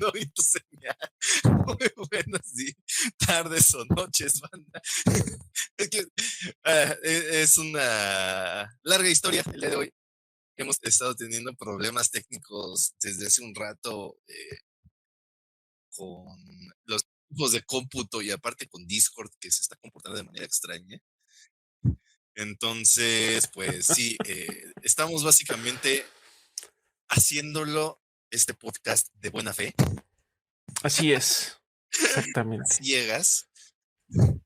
doy tu señal. Muy buenos días, tardes o noches, banda. Es que es una larga historia el día de hoy. Hemos estado teniendo problemas técnicos desde hace un rato con los equipos de cómputo y aparte con Discord, que se está comportando de manera extraña. Entonces, pues sí, estamos básicamente haciéndolo, este podcast de buena fe, Así es, a exactamente. ciegas,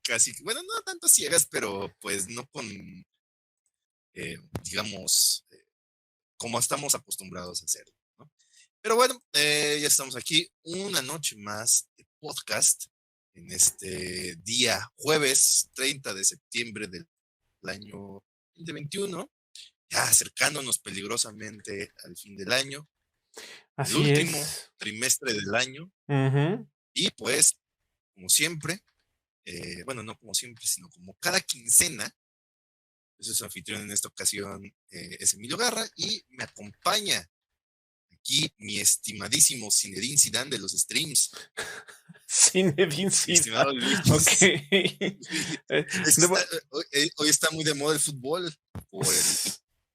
casi, bueno, no tanto ciegas, pero pues no con, digamos, como estamos acostumbrados a hacerlo, ¿no? Pero bueno, ya estamos aquí una noche más de podcast en este día jueves 30 de septiembre del año 2021, ya acercándonos peligrosamente al fin del año, el Así último es. trimestre del año Ujú. y pues, como siempre, bueno, no como siempre, sino como cada quincena, yo soy su anfitrión en esta ocasión, es Emilio Garra y me acompaña aquí mi estimadísimo Zinedine Zidane de los streams, Zinedine mi estimado Zidane. Luis. Okey. Es que está, Debo hoy está muy de moda el fútbol, por el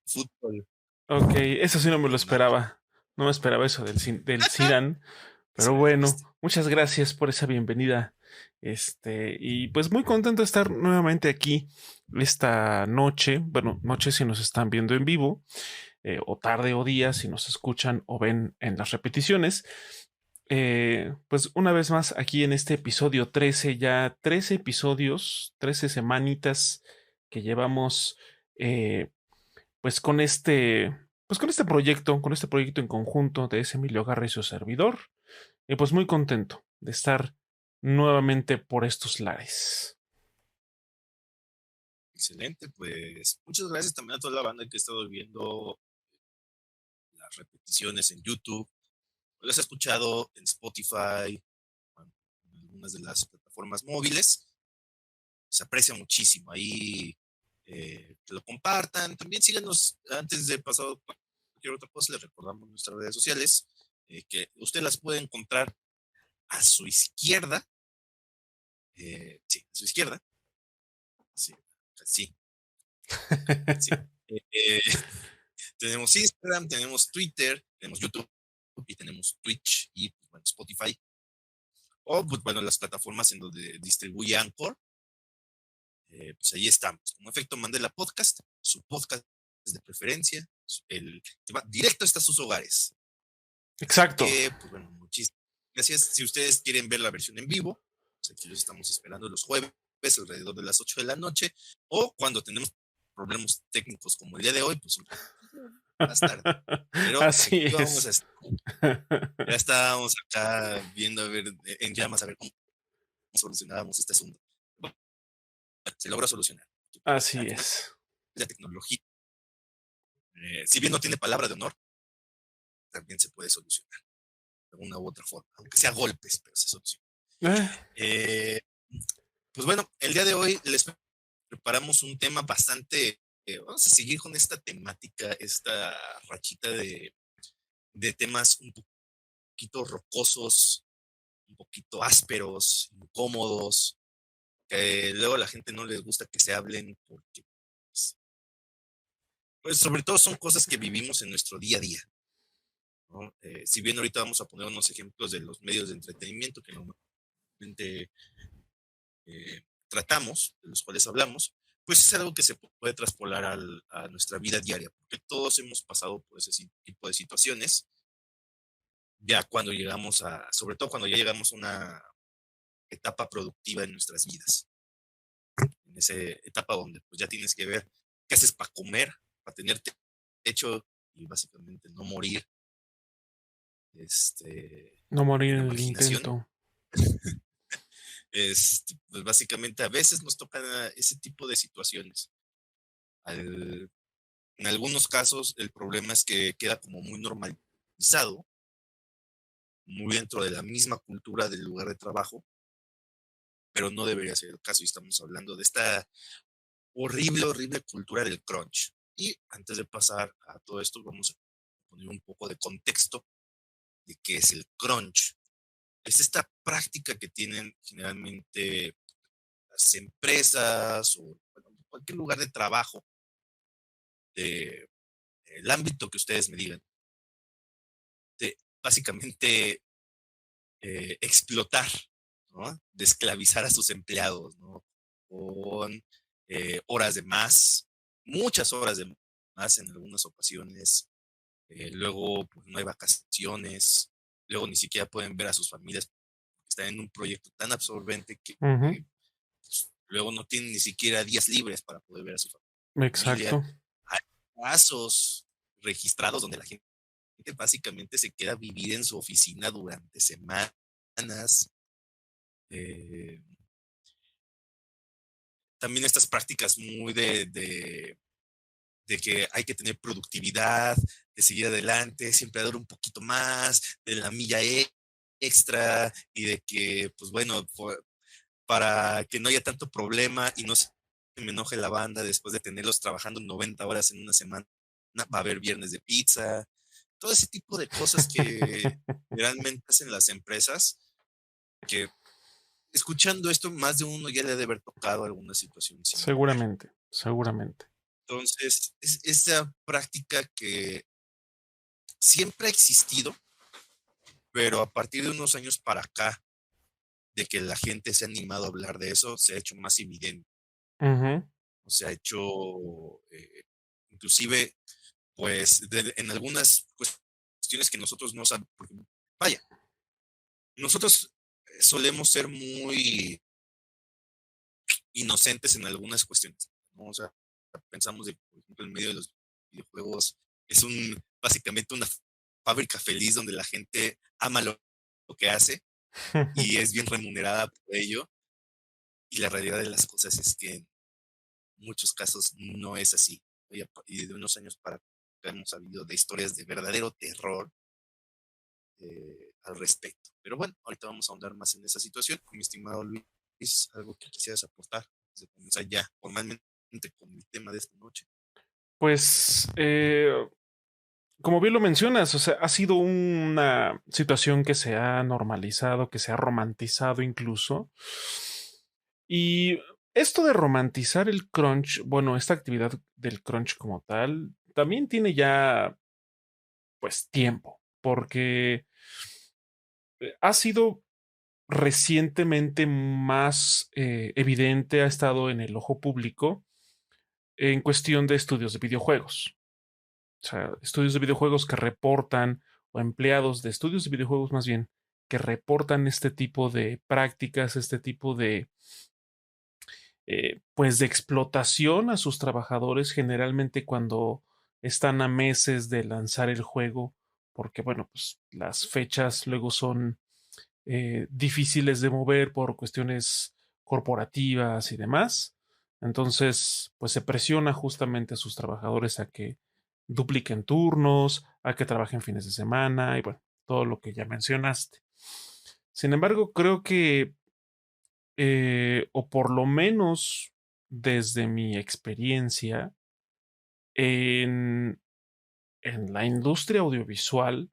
fútbol okey, eso sí no me lo internacional. esperaba. No me esperaba eso del Zidane, pero bueno, muchas gracias por esa bienvenida. Y pues muy contento de estar nuevamente aquí esta noche. Bueno, noche si nos están viendo en vivo, o tarde o día si nos escuchan o ven en las repeticiones. Pues una vez más aquí en este episodio 13, ya 13 episodios, 13 semanitas que llevamos eh, pues con este proyecto en conjunto de ese Emilio Garra y su servidor. Y pues muy contento de estar nuevamente por estos lares. Excelente, pues muchas gracias también a toda la banda que ha estado viendo las repeticiones en YouTube, las ha escuchado en Spotify, bueno, en algunas de las plataformas móviles. Se aprecia muchísimo. Ahí que lo compartan. También síganos antes de pasar cualquier otra cosa. Les recordamos nuestras redes sociales, que usted las puede encontrar a su izquierda. Sí, a su izquierda. Sí, sí, sí. Eh, tenemos Instagram, tenemos Twitter, tenemos YouTube y tenemos Twitch y pues, bueno, Spotify. O pues, bueno, las plataformas en donde distribuye Anchor. Pues ahí estamos. Como Efecto Mandela Podcast, su podcast de preferencia, el que va directo hasta sus hogares. Así Exacto. que, pues bueno, muchísimas gracias. Si ustedes quieren ver la versión en vivo, pues aquí los estamos esperando los jueves alrededor de las 8 de la noche, o cuando tenemos problemas técnicos como el día de hoy, pues más tarde. Pero Así aquí vamos a es. estar. Ya estábamos acá viendo a ver en llamas a ver cómo solucionábamos este asunto. Bueno, se logra solucionar. Al Así final, es. la tecnología, si bien no tiene palabra de honor, también se puede solucionar de una u otra forma, aunque sea golpes, pero se soluciona. Eh, Eh, pues bueno, el día de hoy les preparamos un tema bastante, vamos a seguir con esta temática, esta rachita de temas un poquito rocosos, un poquito ásperos, incómodos, que luego a la gente no les gusta que se hablen porque, pues sobre todo son cosas que vivimos en nuestro día a día, ¿no? Si bien ahorita vamos a poner unos ejemplos de los medios de entretenimiento que normalmente tratamos, de los cuales hablamos, pues es algo que se puede traspolar a nuestra vida diaria, porque todos hemos pasado por ese tipo de situaciones, ya cuando llegamos sobre todo cuando ya llegamos a una etapa productiva en nuestras vidas, en esa etapa donde pues ya tienes que ver qué haces para comer, para tener techo y básicamente no morir no morir en la en el marginación. intento. Pues básicamente a veces nos tocan ese tipo de situaciones. Al, en algunos casos el problema es que queda como muy normalizado, muy dentro de la misma cultura del lugar de trabajo, pero no debería ser el caso y estamos hablando de esta horrible, horrible cultura del crunch. Y antes de pasar a todo esto, vamos a poner un poco de contexto de qué es el crunch. es esta práctica que tienen generalmente las empresas o bueno, cualquier lugar de trabajo, de el ámbito que ustedes me digan, de básicamente explotar, ¿no? De esclavizar a sus empleados, ¿no? Con horas de más, muchas horas de más en algunas ocasiones. Luego, pues, no hay vacaciones. Luego ni siquiera pueden ver a sus familias porque están en un proyecto tan absorbente que Ujú, pues, luego no tienen ni siquiera días libres para poder ver a su familia. exacto. Hay casos registrados donde la gente básicamente se queda a vivir en su oficina durante semanas. Eh, También estas prácticas muy de que hay que tener productividad, de seguir adelante, siempre dar un poquito más, de la milla extra y de que, pues bueno, para que no haya tanto problema y no se me enoje la banda después de tenerlos trabajando 90 horas en una semana, va a haber viernes de pizza, todo ese tipo de cosas que realmente hacen las empresas, que escuchando esto, más de uno ya le ha de haber tocado alguna situación similar. Seguramente, seguramente. Entonces, es esa práctica que siempre ha existido, pero a partir de unos años para acá, de que la gente se ha animado a hablar de eso, se ha hecho más evidente, Ujú, o se ha hecho, inclusive, pues, en algunas cuestiones que nosotros no sabemos, porque, vaya, nosotros solemos ser muy inocentes en algunas cuestiones, ¿no? O sea, pensamos de, por ejemplo, en medio de los videojuegos, es básicamente una fábrica feliz donde la gente ama lo que hace y es bien remunerada por ello. Y la realidad de las cosas es que en muchos casos no es así. Y de unos años para acá hemos sabido de historias de verdadero terror al respecto. Pero bueno, ahorita vamos a ahondar más en esa situación. Mi estimado Luis, algo que quisieras aportar antes de comenzar ya formalmente con el tema de esta noche. Pues, como bien lo mencionas, o sea, ha sido una situación que se ha normalizado, que se ha romantizado incluso. Y esto de romantizar el crunch, bueno, esta actividad del crunch como tal, también tiene ya, pues, tiempo, porque ha sido recientemente más evidente, ha estado en el ojo público en cuestión de estudios de videojuegos. O sea, estudios de videojuegos que reportan, o empleados de estudios de videojuegos más bien, que reportan este tipo de prácticas, este tipo de, pues, de explotación a sus trabajadores, generalmente cuando están a meses de lanzar el juego, porque, bueno, pues las fechas luego son difíciles de mover por cuestiones corporativas y demás. Entonces, pues se presiona justamente a sus trabajadores a que dupliquen turnos, a que trabajen fines de semana y bueno, todo lo que ya mencionaste. Sin embargo, creo que, o por lo menos desde mi experiencia en, en la industria audiovisual,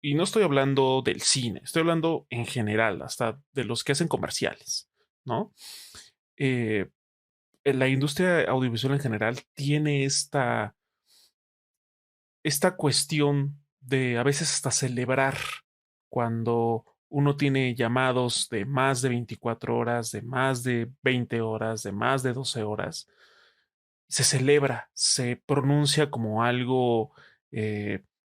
y no estoy hablando del cine, estoy hablando en general, hasta de los que hacen comerciales, ¿no? Eh, la industria audiovisual en general tiene esta cuestión de a veces hasta celebrar cuando uno tiene llamados de más de 24 horas, de más de 20 horas, de más de 12 horas. Se celebra, se pronuncia como algo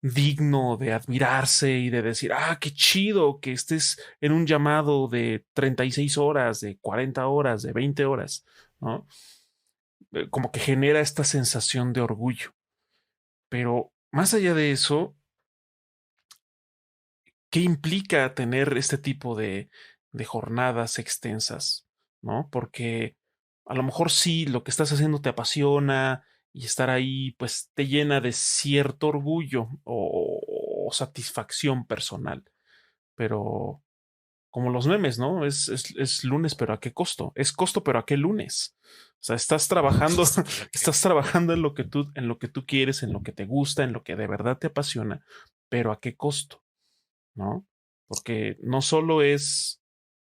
digno de admirarse y de decir, ah, qué chido que estés en un llamado de 36 horas, de 40 horas, de 20 horas, ¿no? Como que genera esta sensación de orgullo. Pero más allá de eso, ¿qué implica tener este tipo de jornadas extensas? ¿No? Porque a lo mejor sí, lo que estás haciendo te apasiona y estar ahí, pues te llena de cierto orgullo o satisfacción personal. Pero como los memes, ¿no? Es lunes, pero ¿a qué costo? Es costo, pero ¿a qué lunes? O sea, estás trabajando, Justo, pero que estás trabajando en lo que tú quieres, en lo que te gusta, en lo que de verdad te apasiona, pero ¿a qué costo? ¿No? porque no solo es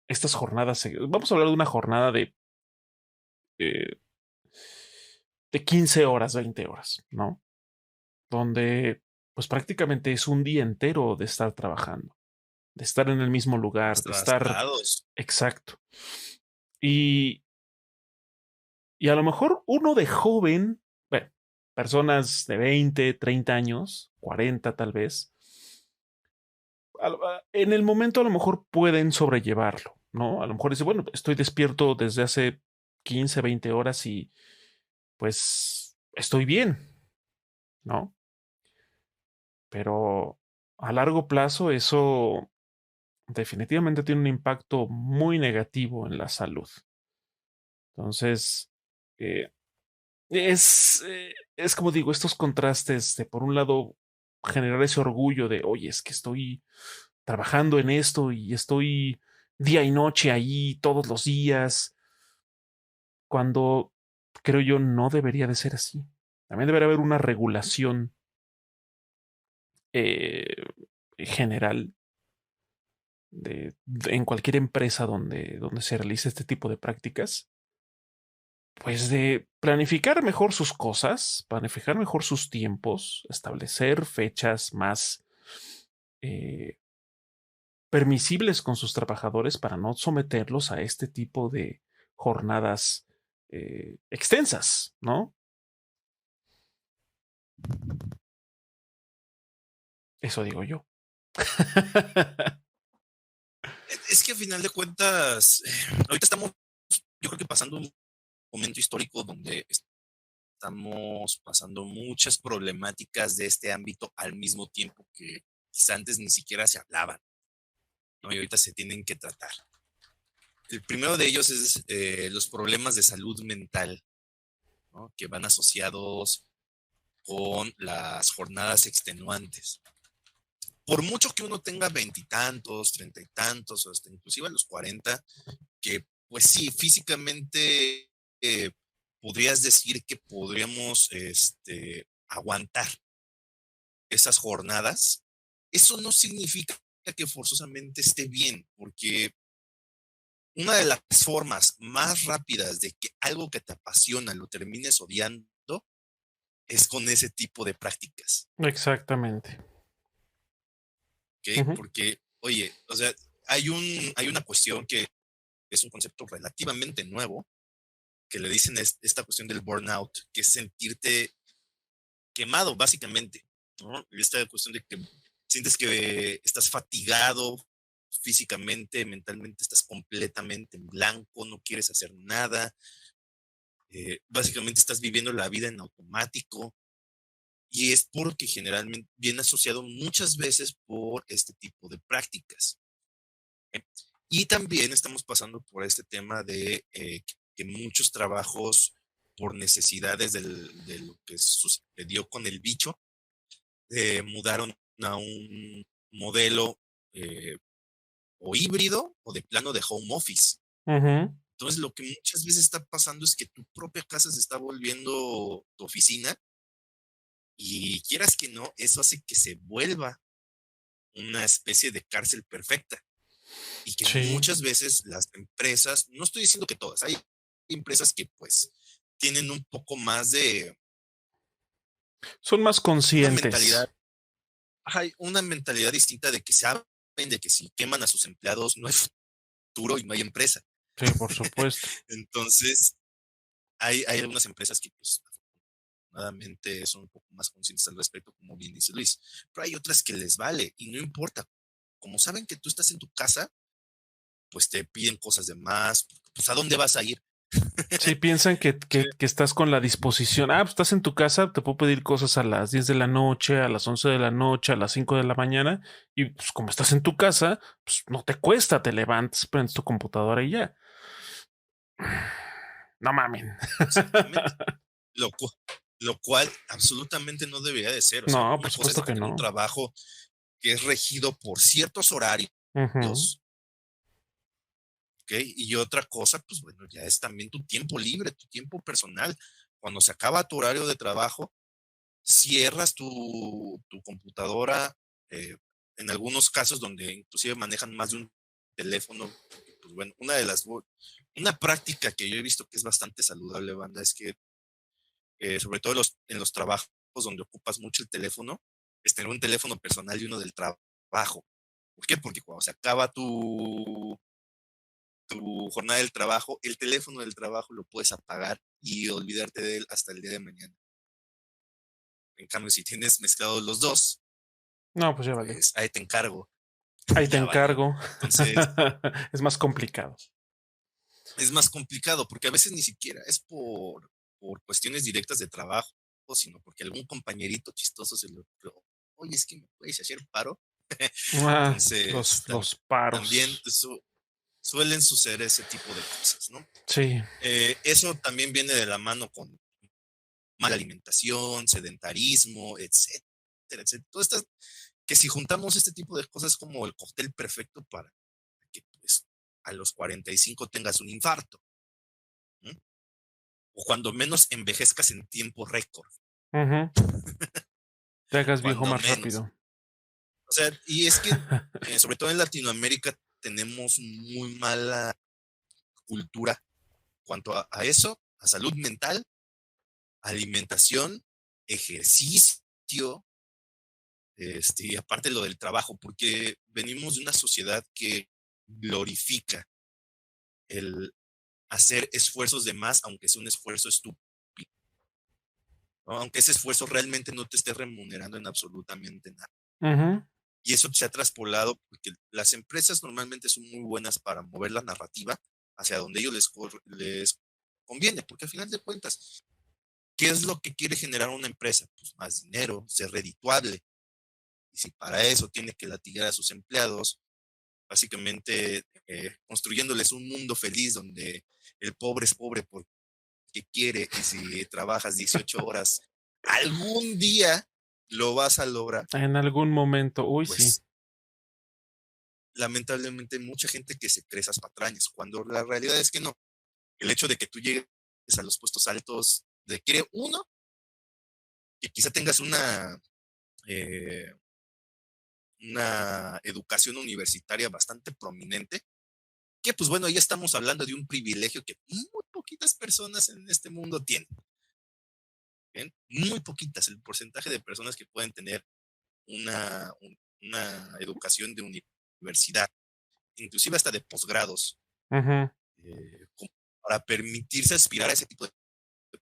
estas jornadas, vamos a hablar de una jornada eh, de 15 horas, 20 horas, ¿no? Donde pues prácticamente es un día entero de estar trabajando, de estar en el mismo lugar, de estar Traslados. exacto. Y, y a lo mejor uno de joven, bueno, personas de 20, 30 años, 40 tal vez, en el momento a lo mejor pueden sobrellevarlo, ¿no? A lo mejor dice, bueno, estoy despierto desde hace 15, 20 horas y pues estoy bien, ¿no? Pero a largo plazo eso definitivamente tiene un impacto muy negativo en la salud. Entonces, eh, es como digo, estos contrastes de, por un lado, generar ese orgullo de, oye, es que estoy trabajando en esto y estoy día y noche ahí todos los días, cuando creo yo no debería de ser así. También debería haber una regulación eh, general en cualquier empresa donde se realice este tipo de prácticas, pues de planificar mejor sus cosas, planificar mejor sus tiempos, establecer fechas más eh, permisibles con sus trabajadores para no someterlos a este tipo de jornadas extensas, ¿no? Eso digo yo. Es que a final de cuentas, ahorita estamos, yo creo que pasando un momento histórico donde estamos pasando muchas problemáticas de este ámbito al mismo tiempo que quizá antes ni siquiera se hablaban, ¿no? Y ahorita se tienen que tratar. El primero de ellos es los problemas de salud mental, ¿no? Que van asociados con las jornadas extenuantes. Por mucho que uno tenga veintitantos, treinta y tantos, o hasta inclusive a los 40, que pues sí, físicamente eh, podrías decir que podríamos aguantar esas jornadas, eso no significa que forzosamente esté bien, porque una de las formas más rápidas de que algo que te apasiona lo termines odiando es con ese tipo de prácticas, Exactamente. ¿ok? Ujú, Porque, oye, o sea, hay una cuestión que es un concepto relativamente nuevo, que le dicen esta cuestión del burnout, que es sentirte quemado, básicamente, ¿no? Esta cuestión de que sientes que estás fatigado físicamente, mentalmente, estás completamente en blanco, no quieres hacer nada, básicamente estás viviendo la vida en automático y es porque generalmente viene asociado muchas veces por este tipo de prácticas. ¿Eh? Y también estamos pasando por este tema de que muchos trabajos por necesidades de lo que sucedió con el bicho, mudaron a un modelo eh, o híbrido o de plano de home office. ujú. Entonces, lo que muchas veces está pasando es que tu propia casa se está volviendo tu oficina y quieras que no, eso hace que se vuelva una especie de cárcel perfecta y que Sí, muchas veces las empresas, no estoy diciendo que todas, hay empresas que pues tienen un poco más de son más una mentalidad, conscientes. hay una mentalidad distinta de que saben de que si queman a sus empleados no hay futuro y no hay empresa. Sí, por supuesto. Entonces, hay algunas empresas que pues afortunadamente son un poco más conscientes al respecto, como bien dice Luis, pero hay otras que les vale y no importa. Como saben que tú estás en tu casa, pues te piden cosas de más, pues ¿a dónde vas a ir? Sí, piensan que estás con la disposición. Ah, pues estás en tu casa, te puedo pedir cosas a las 10 de la noche, a las 11 de la noche, a las 5 de la mañana. Y pues como estás en tu casa, pues no te cuesta, te levantas, prendes tu computadora y ya. No mamen. Exactamente. Lo, cu- lo cual absolutamente no debería de ser. O sea, No, por una cosa es supuesto que tener un no. trabajo que es regido por ciertos horarios, Ujú, ¿ok? Y otra cosa, pues bueno, ya es también tu tiempo libre, tu tiempo personal. Cuando se acaba tu horario de trabajo, cierras tu computadora, eh, en algunos casos donde inclusive manejan más de un teléfono, porque, pues bueno, una práctica que yo he visto que es bastante saludable, banda, es que sobre todo en los trabajos donde ocupas mucho el teléfono, es tener un teléfono personal y uno del trabajo. ¿Por qué? Porque cuando se acaba tu jornada del trabajo, el teléfono del trabajo lo puedes apagar y olvidarte de él hasta el día de mañana. En cambio, si tienes mezclados los dos, No, pues ya valió. pues ahí te encargo. Ahí te Ya valió. encargo. Entonces, Es más complicado. es más complicado porque a veces ni siquiera es por cuestiones directas de trabajo, sino porque algún compañerito chistoso se le ocurrió, oye, es que me puedes hacer paro. Ah, Entonces, los también paros. suelen suceder ese tipo de cosas, ¿no? Sí. Eso también viene de la mano con mala alimentación, sedentarismo, etcétera, etcétera. Todo esto, que si juntamos este tipo de cosas como el cóctel perfecto para que pues, a los 45 tengas un infarto, ¿no? O cuando menos envejezcas en tiempo récord, Ujú. Te hagas viejo cuando más menos. rápido. O sea, y es que sobre todo en Latinoamérica tenemos muy mala cultura cuanto a eso, a salud mental, alimentación, ejercicio, y aparte lo del trabajo, porque venimos de una sociedad que glorifica el hacer esfuerzos de más, aunque sea un esfuerzo estúpido, ¿no? Aunque ese esfuerzo realmente no te esté remunerando en absolutamente nada. Ujú. Y eso se ha traspolado porque las empresas normalmente son muy buenas para mover la narrativa hacia donde ellos les conviene, porque al final de cuentas, ¿qué es lo que quiere generar una empresa? Pues más dinero, ser redituable. Y si para eso tiene que latigar a sus empleados, básicamente construyéndoles un mundo feliz donde el pobre es pobre porque quiere y si trabajas 18 horas, algún día lo vas a lograr, En algún momento. Uy, sí. pues lamentablemente hay mucha gente que se cree esas patrañas, cuando la realidad es que no. El hecho de que tú llegues a los puestos altos requiere uno, que quizá tengas eh, una educación universitaria bastante prominente, que pues bueno, ya estamos hablando de un privilegio que muy poquitas personas en este mundo tienen. ¿Bien? Muy poquitas, el porcentaje de personas que pueden tener una educación de universidad, inclusive hasta de posgrados, Ujú. como para permitirse aspirar a ese tipo de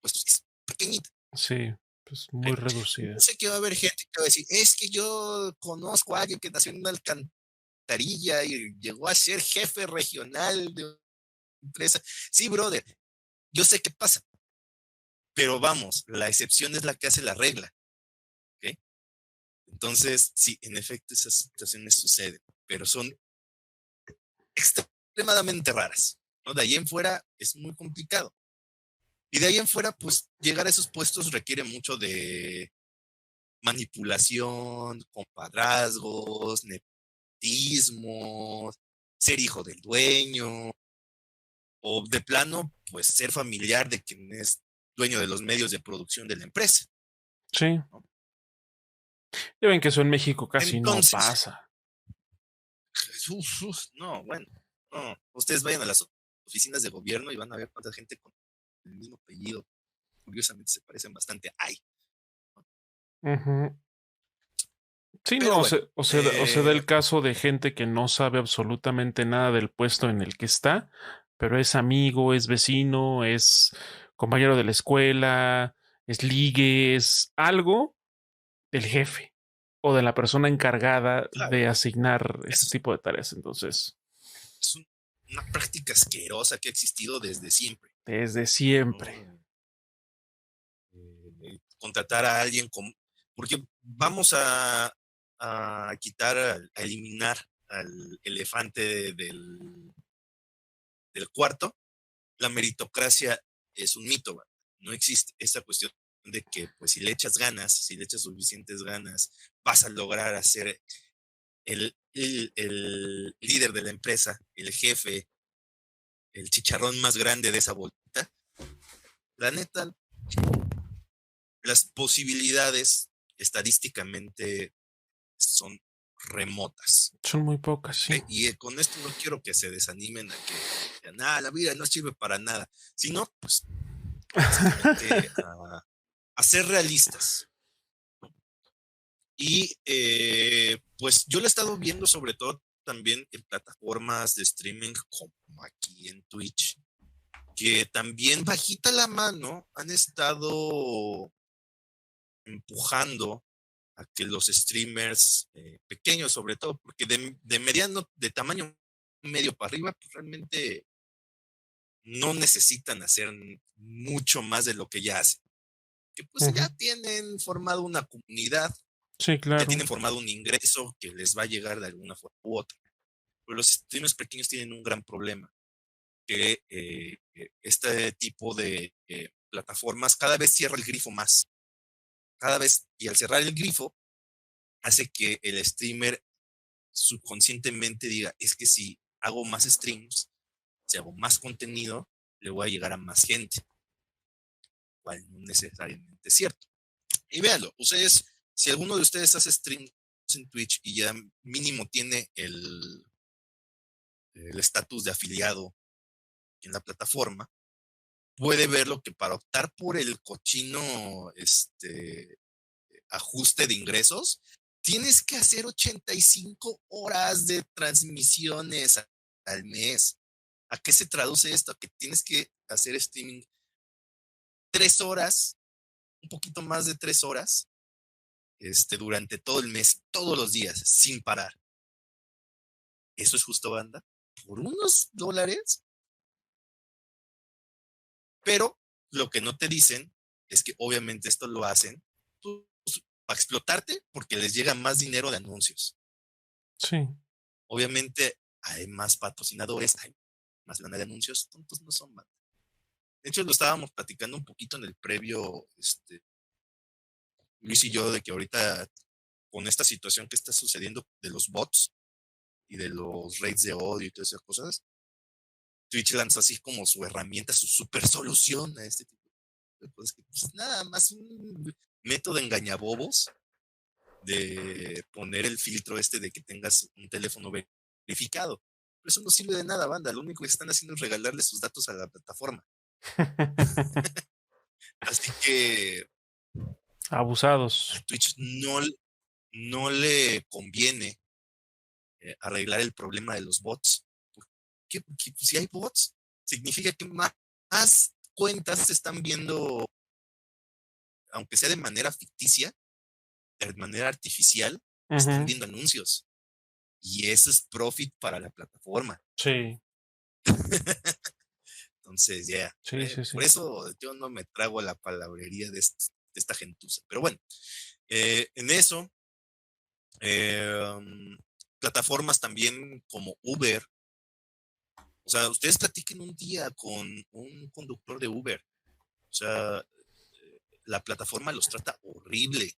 puestos, es pequeñita. Sí, pues muy ¿Bien? Yo reducida. sé que va a haber gente que va a decir, es que yo conozco a alguien que nació en una alcantarilla y llegó a ser jefe regional de una empresa. Sí, brother, yo sé qué pasa, pero vamos, la excepción es la que hace la regla. ¿Ok? Entonces, sí, en efecto, esas situaciones suceden, pero son extremadamente raras, ¿no? De ahí en fuera es muy complicado. Y de ahí en fuera, pues llegar a esos puestos requiere mucho de manipulación, compadrazgos, nepotismo, ser hijo del dueño, o de plano, pues ser familiar de quien es dueño de los medios de producción de la empresa, Sí. ¿no? Ya ven que eso en México casi no Entonces, pasa. no, bueno, no, ustedes vayan a las oficinas de gobierno y van a ver cuánta gente con el mismo apellido, curiosamente se parecen bastante. Ay, Ujú. Sí, pero no, bueno, o se da el caso de gente que no sabe absolutamente nada del puesto en el que está, pero es amigo, es vecino, es compañero de la escuela, es ligue, es algo del jefe o de la persona encargada claro, de asignar este es, tipo de tareas. Entonces, es una práctica asquerosa que ha existido desde siempre, desde ¿no? siempre. Contratar a alguien con, porque vamos a quitar, a eliminar al elefante del cuarto. La meritocracia es un mito, ¿va? No existe esa cuestión de que pues si le echas ganas, si le echas suficientes ganas, vas a lograr hacer el líder de la empresa, el jefe, el chicharrón más grande de esa bolita. La neta, las posibilidades estadísticamente son remotas. Son muy pocas, sí. Y con esto no quiero que se desanimen a que nada, la vida no sirve para nada, sino pues básicamente a ser realistas. Y pues yo lo he estado viendo sobre todo también en plataformas de streaming como aquí en Twitch, que también bajita la mano han estado empujando a que los streamers pequeños sobre todo, porque de mediano, de tamaño medio para arriba, pues realmente no necesitan hacer mucho más de lo que ya hacen. Que pues ya tienen formado una comunidad, sí, claro. ya tienen formado un ingreso que les va a llegar de alguna forma u otra. Pero los streamers pequeños tienen un gran problema, que este tipo de plataformas cada vez cierra el grifo más. Cada vez, y al cerrar el grifo, hace que el streamer subconscientemente diga, es que si hago más streams, si hago más contenido, le voy a llegar a más gente, cual no necesariamente es cierto. Y véanlo, ustedes, si alguno de ustedes hace streams en Twitch y ya mínimo tiene el estatus de afiliado en la plataforma, puede verlo que para optar por el cochino ajuste de ingresos, tienes que hacer 85 horas de transmisiones al mes. ¿A qué se traduce esto? A que tienes que hacer streaming 3 horas, un poquito más de 3 horas, durante todo el mes, todos los días, sin parar. ¿Eso es justo, banda? ¿Por unos dólares? Pero lo que no te dicen es que obviamente esto lo hacen pues, para explotarte porque les llega más dinero de anuncios. Sí. Obviamente hay más patrocinadores, hay más lana de anuncios, tontos no son, banda. De hecho, lo estábamos platicando un poquito en el previo, Luis y yo, de que ahorita con esta situación que está sucediendo de los bots y de los rates de odio y todas esas cosas, Twitch lanzó así como su herramienta, su super solución a este tipo de cosas. Que, pues, nada más un método engañabobos de poner el filtro de que tengas un teléfono verificado. Pero eso no sirve de nada, banda. Lo único que están haciendo es regalarle sus datos a la plataforma. Así que Abusados. a Twitch no le conviene arreglar el problema de los bots. Porque si hay bots, significa que más cuentas se están viendo, aunque sea de manera ficticia, de manera artificial, están viendo anuncios. Y eso es profit para la plataforma. Sí. Entonces, ya. Yeah, Sí. por eso yo no me trago la palabrería de esta gentuza. Pero bueno, en eso, plataformas también como Uber. O sea, ustedes platiquen un día con un conductor de Uber. O sea, la plataforma los trata horrible.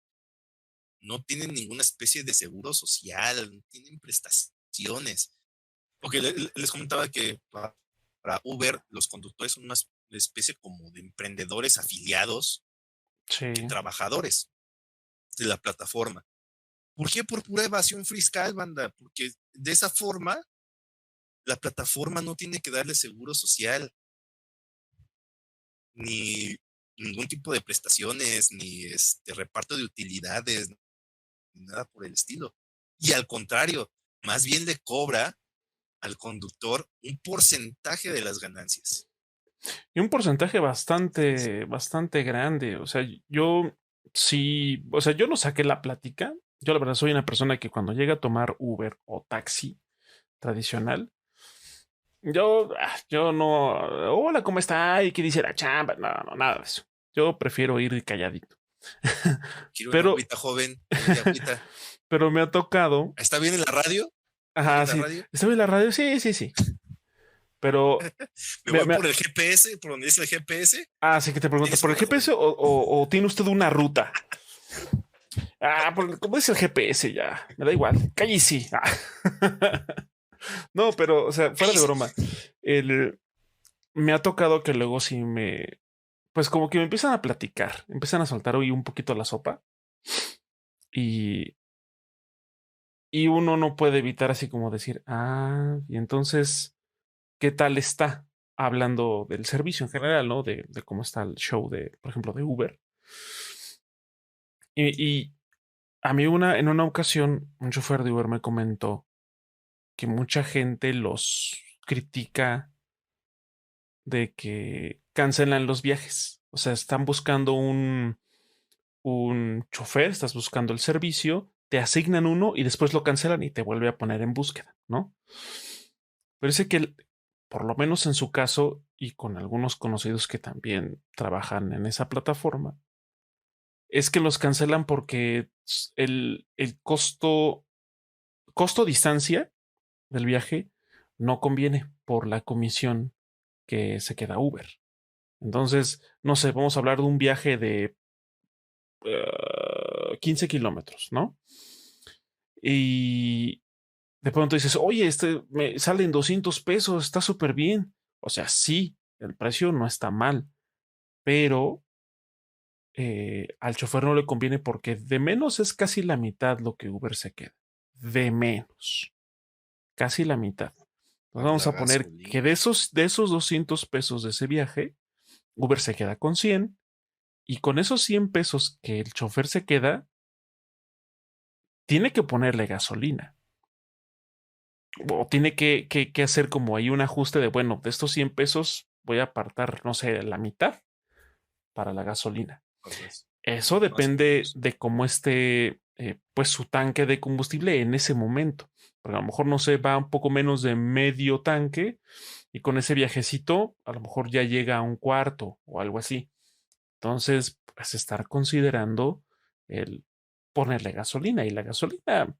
No tienen ninguna especie de seguro social, no tienen prestaciones. Porque les comentaba que para Uber los conductores son una especie como de emprendedores afiliados que trabajadores de la plataforma. ¿Por qué? Por pura evasión fiscal, banda. Porque de esa forma la plataforma no tiene que darle seguro social, ni ningún tipo de prestaciones, ni reparto de utilidades, ni nada por el estilo. Y al contrario, más bien le cobra al conductor un porcentaje de las ganancias. Y un porcentaje bastante grande. O sea, yo sí, o sea, yo no saqué la plática. Yo la verdad soy una persona que cuando llega a tomar Uber o taxi tradicional, yo no, hola, ¿cómo está? ¿Y qué dice la chamba? No, nada de eso. Yo prefiero ir calladito. Quiero una Pero, agüita, joven. Agüita. pero me ha tocado. ¿Está bien en la radio? Ajá, sí. ¿Está bien la radio? Sí. Pero me voy por el GPS, por donde dice el GPS. Ah, sí, que te pregunto, ¿por el GPS o tiene usted una ruta? ¿Cómo dice el GPS? Ya, me da igual. Cállese. No, pero, o sea, fuera de broma. Me ha tocado que luego sí pues como que me empiezan a platicar, empiezan a soltar hoy un poquito la sopa. Y Y uno no puede evitar así como decir, y entonces, ¿qué tal está? Hablando del servicio en general, ¿no? De cómo está el show de, por ejemplo, de Uber. Y a mí en una ocasión, un chofer de Uber me comentó que mucha gente los critica de que cancelan los viajes. O sea, están buscando un chofer, estás buscando el servicio, te asignan uno y después lo cancelan y te vuelve a poner en búsqueda, ¿no? Parece que, por lo menos en su caso, y con algunos conocidos que también trabajan en esa plataforma, es que los cancelan porque el costo distancia del viaje no conviene por la comisión que se queda Uber. Entonces, no sé, vamos a hablar de un viaje de 15 kilómetros, ¿no? Y de pronto dices, oye, me salen 200 pesos, está súper bien. O sea, sí, el precio no está mal, pero al chofer no le conviene porque de menos es casi la mitad lo que Uber se queda. De menos, casi la mitad. Entonces Para vamos la a poner que gasolina. de esos 200 pesos de ese viaje, Uber se queda con 100 y con esos 100 pesos que el chofer se queda, tiene que ponerle gasolina. O tiene que hacer como ahí un ajuste de, bueno, de estos 100 pesos voy a apartar, no sé, la mitad para la gasolina. Pues, Eso más o depende menos. de cómo esté, pues, su tanque de combustible en ese momento. Porque a lo mejor, no sé, va un poco menos de medio tanque y con ese viajecito a lo mejor ya llega a un cuarto o algo así. Entonces, pues estar considerando el ponerle gasolina y la gasolina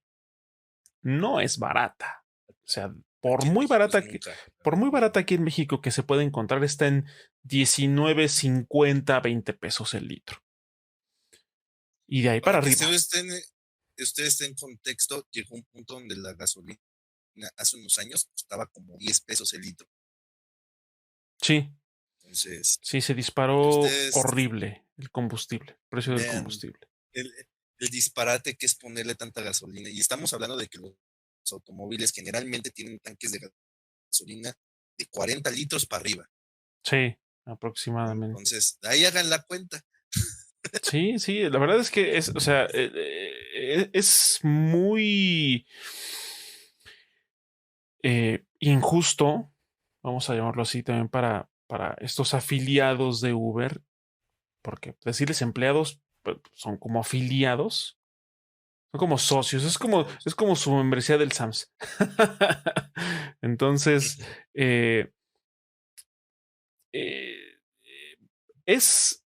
no es barata. O sea, Aquí en México es nunca, la por muy verdad. barata aquí en México que se puede encontrar está en 19.50, 20 pesos el litro. Y de ahí para Para que arriba. usted esté en contexto, llegó un punto donde la gasolina hace unos años costaba como 10 pesos el litro. Sí, Entonces, sí, se para que disparó ustedes horrible el combustible, precio del vean combustible. el, el disparate que es ponerle tanta gasolina. Y estamos hablando de que los automóviles generalmente tienen tanques de gasolina de 40 litros para arriba. Sí, aproximadamente. Entonces, ahí hagan la cuenta. Sí, sí, la verdad es que es, o sea, es muy injusto, vamos a llamarlo así también para estos afiliados de Uber, porque decirles empleados pues, son como afiliados, son como socios, Son es afiliados. como su membresía del SAMS. Entonces, eh, eh,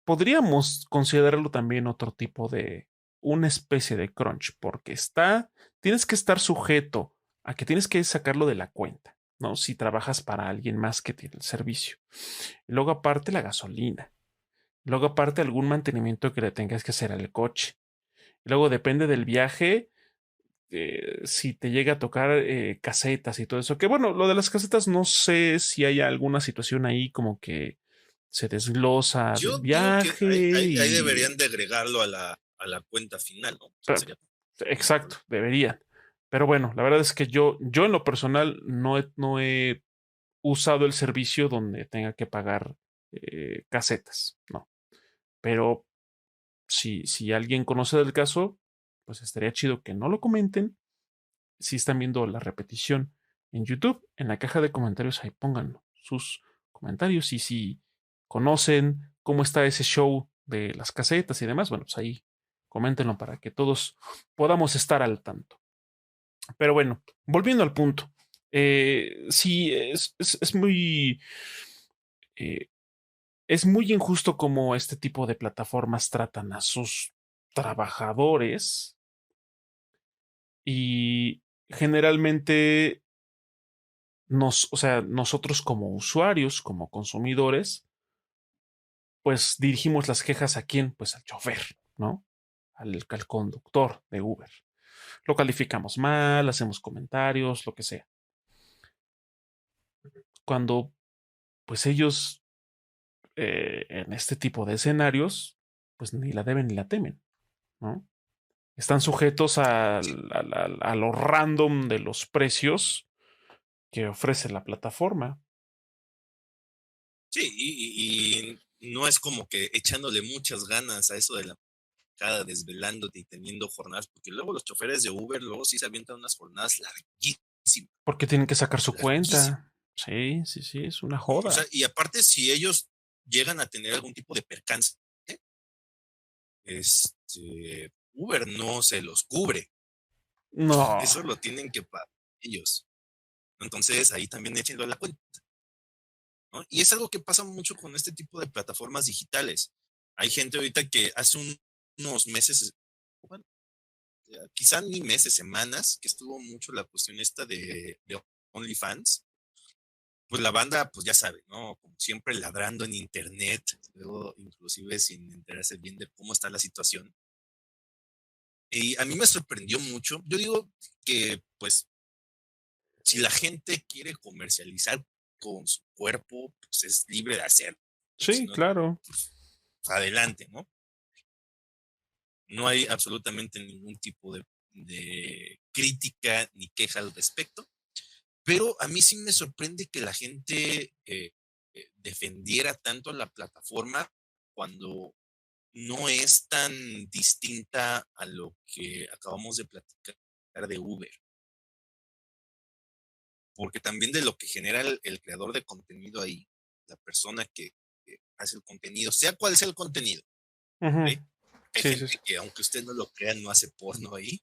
podríamos considerarlo también otro tipo de, una especie de crunch, porque tienes que estar sujeto a que tienes que sacarlo de la cuenta, ¿no? Si trabajas para alguien más que tiene el servicio. Y luego aparte la gasolina. Luego aparte algún mantenimiento que le tengas que hacer al coche. Y luego depende del viaje, si te llega a tocar casetas y todo eso. Que bueno, lo de las casetas no sé si hay alguna situación ahí como que se desglosa del Yo digo que viaje ahí y... deberían de agregarlo a la cuenta final, ¿no? O sea, pero- sería ningún exacto, problema. deberían. Pero bueno, la verdad es que yo en lo personal no he usado el servicio donde tenga que pagar casetas, no. Pero si alguien conoce del caso, pues estaría chido que no lo comenten. Si están viendo la repetición en YouTube, en la caja de comentarios ahí pongan sus comentarios y si conocen cómo está ese show de las casetas y demás, bueno, pues ahí coméntenlo para que todos podamos estar al tanto. Pero bueno, volviendo al punto, sí, eh, es muy injusto cómo este tipo de plataformas tratan a sus trabajadores y generalmente o sea, nosotros como usuarios, como consumidores, pues dirigimos las quejas a quién, pues al chofer, ¿no? Al conductor de Uber. Lo calificamos mal, hacemos comentarios, lo que sea. Cuando, pues ellos, en este tipo de escenarios, pues ni la deben ni la temen, ¿no? están sujetos Sí, a lo random de los precios que ofrece la plataforma. sí, y no es como que echándole muchas ganas a eso de la cada desvelándote y teniendo jornadas, porque luego los choferes de Uber luego sí se avientan unas jornadas larguísimas, Porque tienen que sacar su larguísimas, cuenta. Sí, sí, sí, es una ¿no? O sea, joda. y aparte si ellos llegan a tener algún tipo de percance, Uber no se los cubre, No. eso lo tienen que pagar ellos. Entonces ahí también échenlo a la cuenta, ¿no? Y es algo que pasa mucho con este tipo de plataformas digitales. Hay gente ahorita que hace unos meses, bueno, quizá ni meses, semanas, que estuvo mucho la cuestión esta de OnlyFans. Pues la banda, pues ya sabe, ¿no? Como siempre ladrando en internet, luego inclusive sin enterarse bien de cómo está la situación. Y a mí me sorprendió mucho. Yo digo que, pues, si la gente quiere comercializar con su cuerpo, pues es libre de hacerlo. Si Sí, no, claro. pues adelante, ¿no? No hay absolutamente ningún tipo de crítica ni queja al respecto. Pero a mí sí me sorprende que la gente defendiera tanto la plataforma cuando no es tan distinta a lo que acabamos de platicar de Uber. Porque también de lo que genera el creador de contenido ahí, la persona que hace el contenido, sea cual sea el contenido, Ujú. ¿ok? Hay Sí, sí, sí. gente que, aunque usted no lo crea, no hace porno ahí.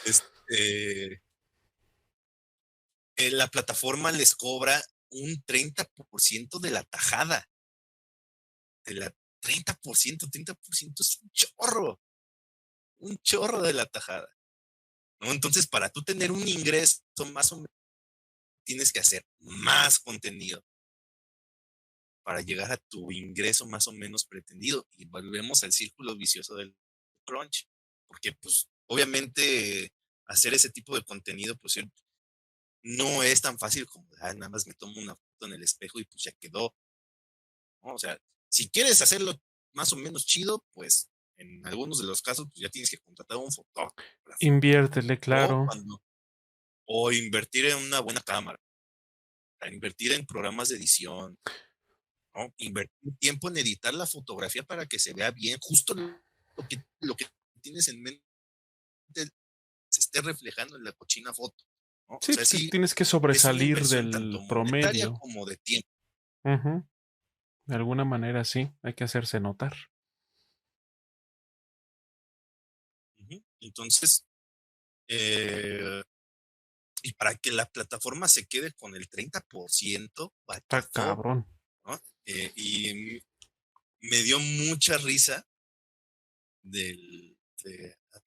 Este, la plataforma les cobra un 30% de la tajada. De la 30% es un chorro de la tajada, ¿no? Entonces, para tú tener un ingreso más o menos, tienes que hacer más contenido para llegar a tu ingreso más o menos pretendido. Y volvemos al círculo vicioso del crunch, porque pues obviamente hacer ese tipo de contenido, pues no es tan fácil como nada más me tomo una foto en el espejo y pues ya quedó, ¿no? O sea, si quieres hacerlo más o menos chido, pues en algunos de los casos pues ya tienes que contratar a un fotógrafo Inviértele, o claro. o invertir en una buena cámara, invertir en programas de edición, ¿no? Invertir tiempo en editar la fotografía para que se vea bien, justo lo que tienes en mente se esté reflejando en la cochina foto, ¿no? O Sí, sea, pues sí, tienes que es una sobresalir inversión tanto del monetaria promedio. como de tiempo. Ujú. De alguna manera sí, hay que hacerse notar. Ujú. Entonces, eh, y para que la plataforma se quede con el 30%, Está batalló, cabrón. ¿no? Y me dio mucha risa hace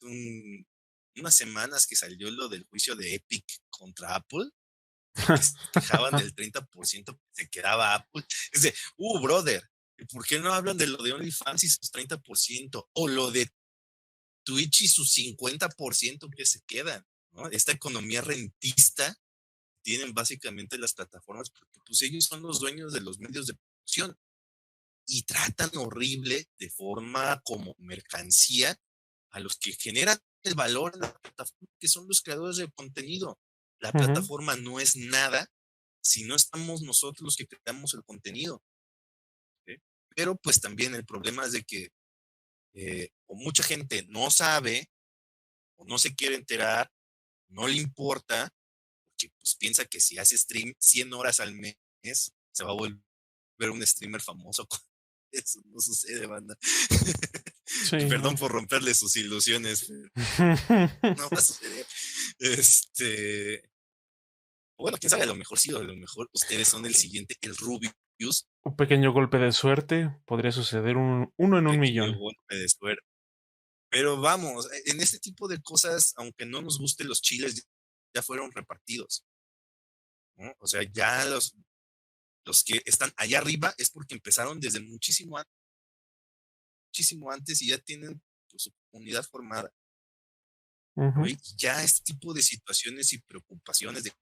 unas semanas que salió lo del juicio de Epic contra Apple, porque se quejaban del 30% que se quedaba Apple. Dice, brother, ¿por qué no hablan de lo de OnlyFans y sus 30%? O lo de Twitch y sus 50% que se quedan, ¿no? Esta economía rentista tienen básicamente las plataformas porque pues ellos son los dueños de los medios de producción y tratan horrible de forma como mercancía a los que generan el valor en la plataforma, que son los creadores de contenido. La Ujú. plataforma no es nada si no estamos nosotros los que creamos el contenido. ¿Sí? Pero pues también el problema es de que o mucha gente no sabe o no se quiere enterar, no le importa, porque pues piensa que si hace stream 100 horas al mes, se va a volver un streamer famoso. Eso no sucede, banda. Sí, Perdón no. por romperle sus ilusiones, pero no va a suceder. Bueno, quién sabe, a lo mejor sí, o a lo mejor ustedes son el siguiente, el Rubius, Un pequeño golpe de suerte podría suceder uno en un pequeño millón. golpe de suerte. Pero vamos, en este tipo de cosas, aunque no nos gusten los chiles, ya fueron repartidos, ¿no? O sea, ya los que están allá arriba es porque empezaron desde muchísimo antes y ya tienen pues, su comunidad formada, ¿no? Ujú. Y ya este tipo de situaciones y preocupaciones de que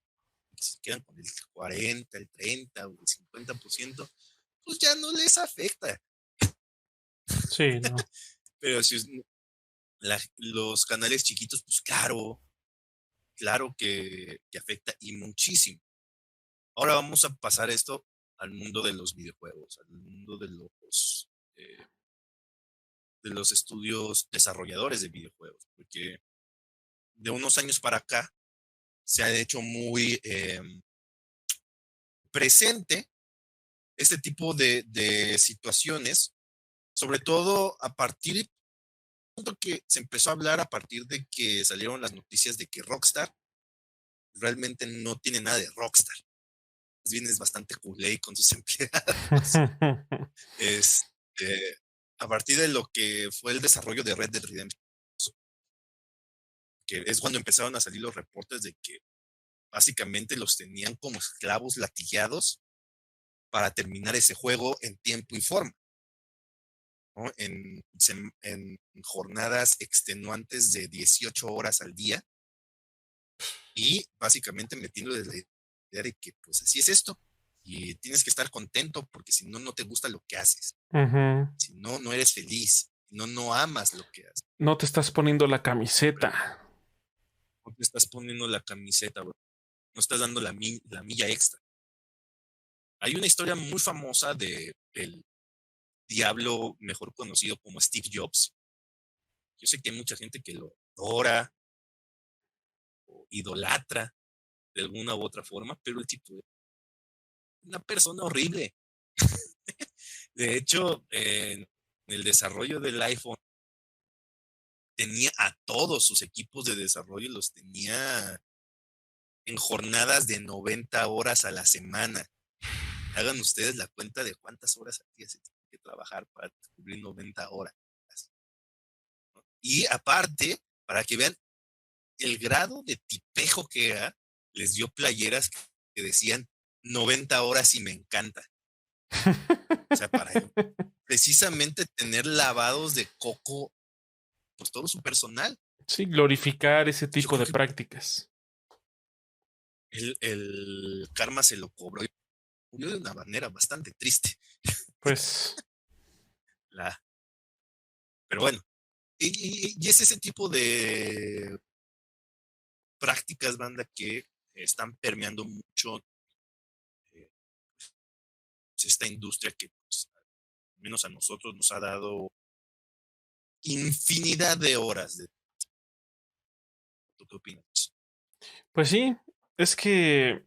se quedan con el 40, el 30 o el 50%, pues ya no les afecta. Sí, no. Pero si los canales chiquitos, pues claro que afecta y muchísimo. Ahora vamos a pasar esto al mundo de los videojuegos, al mundo de los estudios desarrolladores de videojuegos, porque de unos años para acá se ha hecho muy presente este tipo de situaciones, sobre todo a partir que se empezó a hablar a partir de que salieron las noticias de que Rockstar realmente no tiene nada de Rockstar. Más bien es bastante culé con sus empleados. A partir de lo que fue el desarrollo de Red Dead Redemption, que es cuando empezaron a salir los reportes de que básicamente los tenían como esclavos latigados para terminar ese juego en tiempo y forma, ¿no? En jornadas extenuantes de 18 horas al día y básicamente metiéndole la idea de que pues así es esto y tienes que estar contento porque si no, no te gusta lo que haces. Si no, no eres feliz. Si no, no amas lo que haces. No te estás poniendo la camiseta. No te estás poniendo la camiseta, bro. No estás dando la milla extra. Hay una historia muy famosa de el diablo mejor conocido como Steve Jobs. Yo sé que hay mucha gente que lo adora o idolatra de alguna u otra forma, pero el tipo es una persona horrible. De hecho, en el desarrollo del iPhone tenía a todos sus equipos de desarrollo, los tenía en jornadas de 90 horas a la semana. Hagan ustedes la cuenta de cuántas horas al día se tiene que trabajar para cubrir 90 horas. Y aparte, para que vean el grado de tipejo que era, les dio playeras que decían 90 horas y me encanta. O sea, para precisamente tener lavados de coco, pues todo su personal. Sí, glorificar ese tipo de prácticas. El karma se lo cobró y murió de una manera bastante triste. Pues. Pero bueno, y es ese tipo de prácticas, banda, que están permeando mucho esta industria que, pues, al menos a nosotros, nos ha dado infinidad de horas. ¿Tú qué opinas? Pues sí, es que,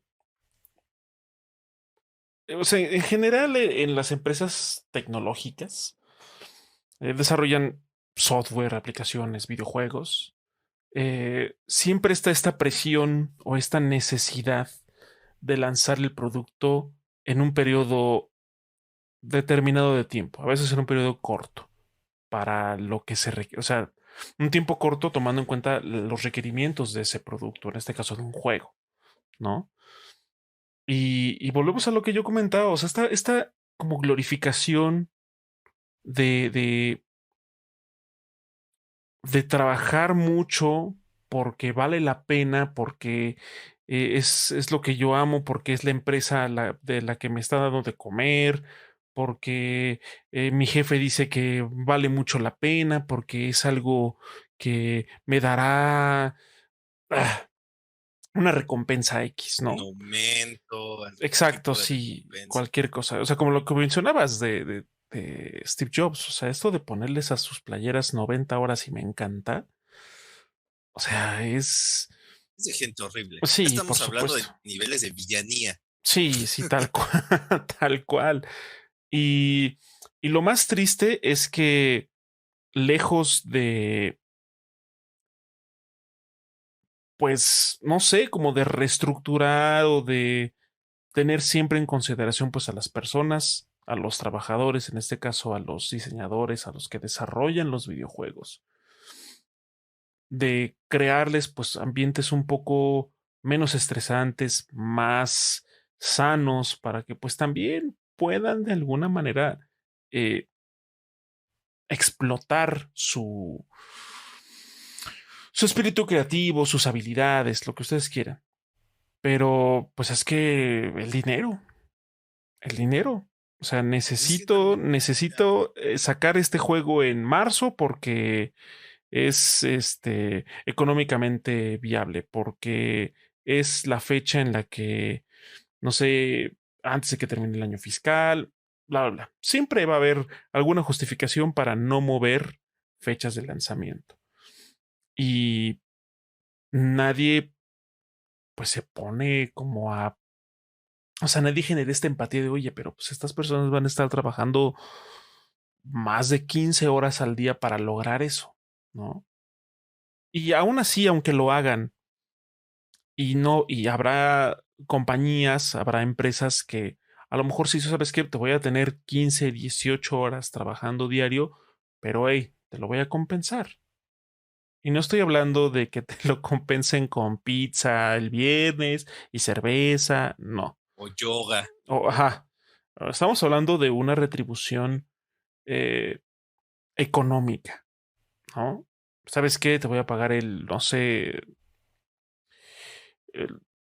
o sea, en general en las empresas tecnológicas desarrollan software, aplicaciones, videojuegos. Siempre está esta presión o esta necesidad de lanzar el producto en un periodo determinado de tiempo, a veces en un periodo corto, para lo que se requiere, o sea, un tiempo corto tomando en cuenta los requerimientos de ese producto, en este caso de un juego, ¿no? Y volvemos a lo que yo comentaba, o sea, esta como glorificación de, de, de trabajar mucho porque vale la pena, porque es lo que yo amo, porque es la empresa de la que me está dando de comer, porque mi jefe dice que vale mucho la pena, porque es algo que me dará una recompensa X, Un ¿no? aumento, algún Exacto, tipo de sí, recompensa. cualquier cosa. O sea, como lo que mencionabas de Steve Jobs, o sea, esto de ponerles a sus playeras 90 horas y me encanta. O sea, es. Es de gente horrible. Ya Sí, por estamos hablando supuesto. de niveles de villanía. Sí, sí, tal cual, tal cual. Y, y lo más triste es que lejos de, pues, no sé, como de reestructurar o de tener siempre en consideración, pues, a las personas, a los trabajadores, en este caso a los diseñadores, a los que desarrollan los videojuegos, de crearles, pues, ambientes un poco menos estresantes, más sanos, para que, pues, también puedan de alguna manera eh, explotar su espíritu creativo, sus habilidades, lo que ustedes quieran. Pero pues es que el dinero. O sea, Pues es que también, necesito sacar este juego en marzo porque es económicamente viable, porque es la fecha en la que, no sé, antes de que termine el año fiscal, bla, bla, bla. Siempre va a haber alguna justificación para no mover fechas de lanzamiento. Y nadie, pues, se pone como a... O sea, nadie genera esta empatía de, oye, pero pues estas personas van a estar trabajando más de 15 horas al día para lograr eso, ¿no? Y aún así, aunque lo hagan, y no, y habrá compañías, habrá empresas que a lo mejor sí, sabes que te voy a tener 15, 18 horas trabajando diario, pero hey, te lo voy a compensar. Y no estoy hablando de que te lo compensen con pizza el viernes y cerveza, no. O yoga. Ajá. Estamos hablando de una retribución eh, económica, ¿no? ¿Sabes qué? Te voy a pagar no sé,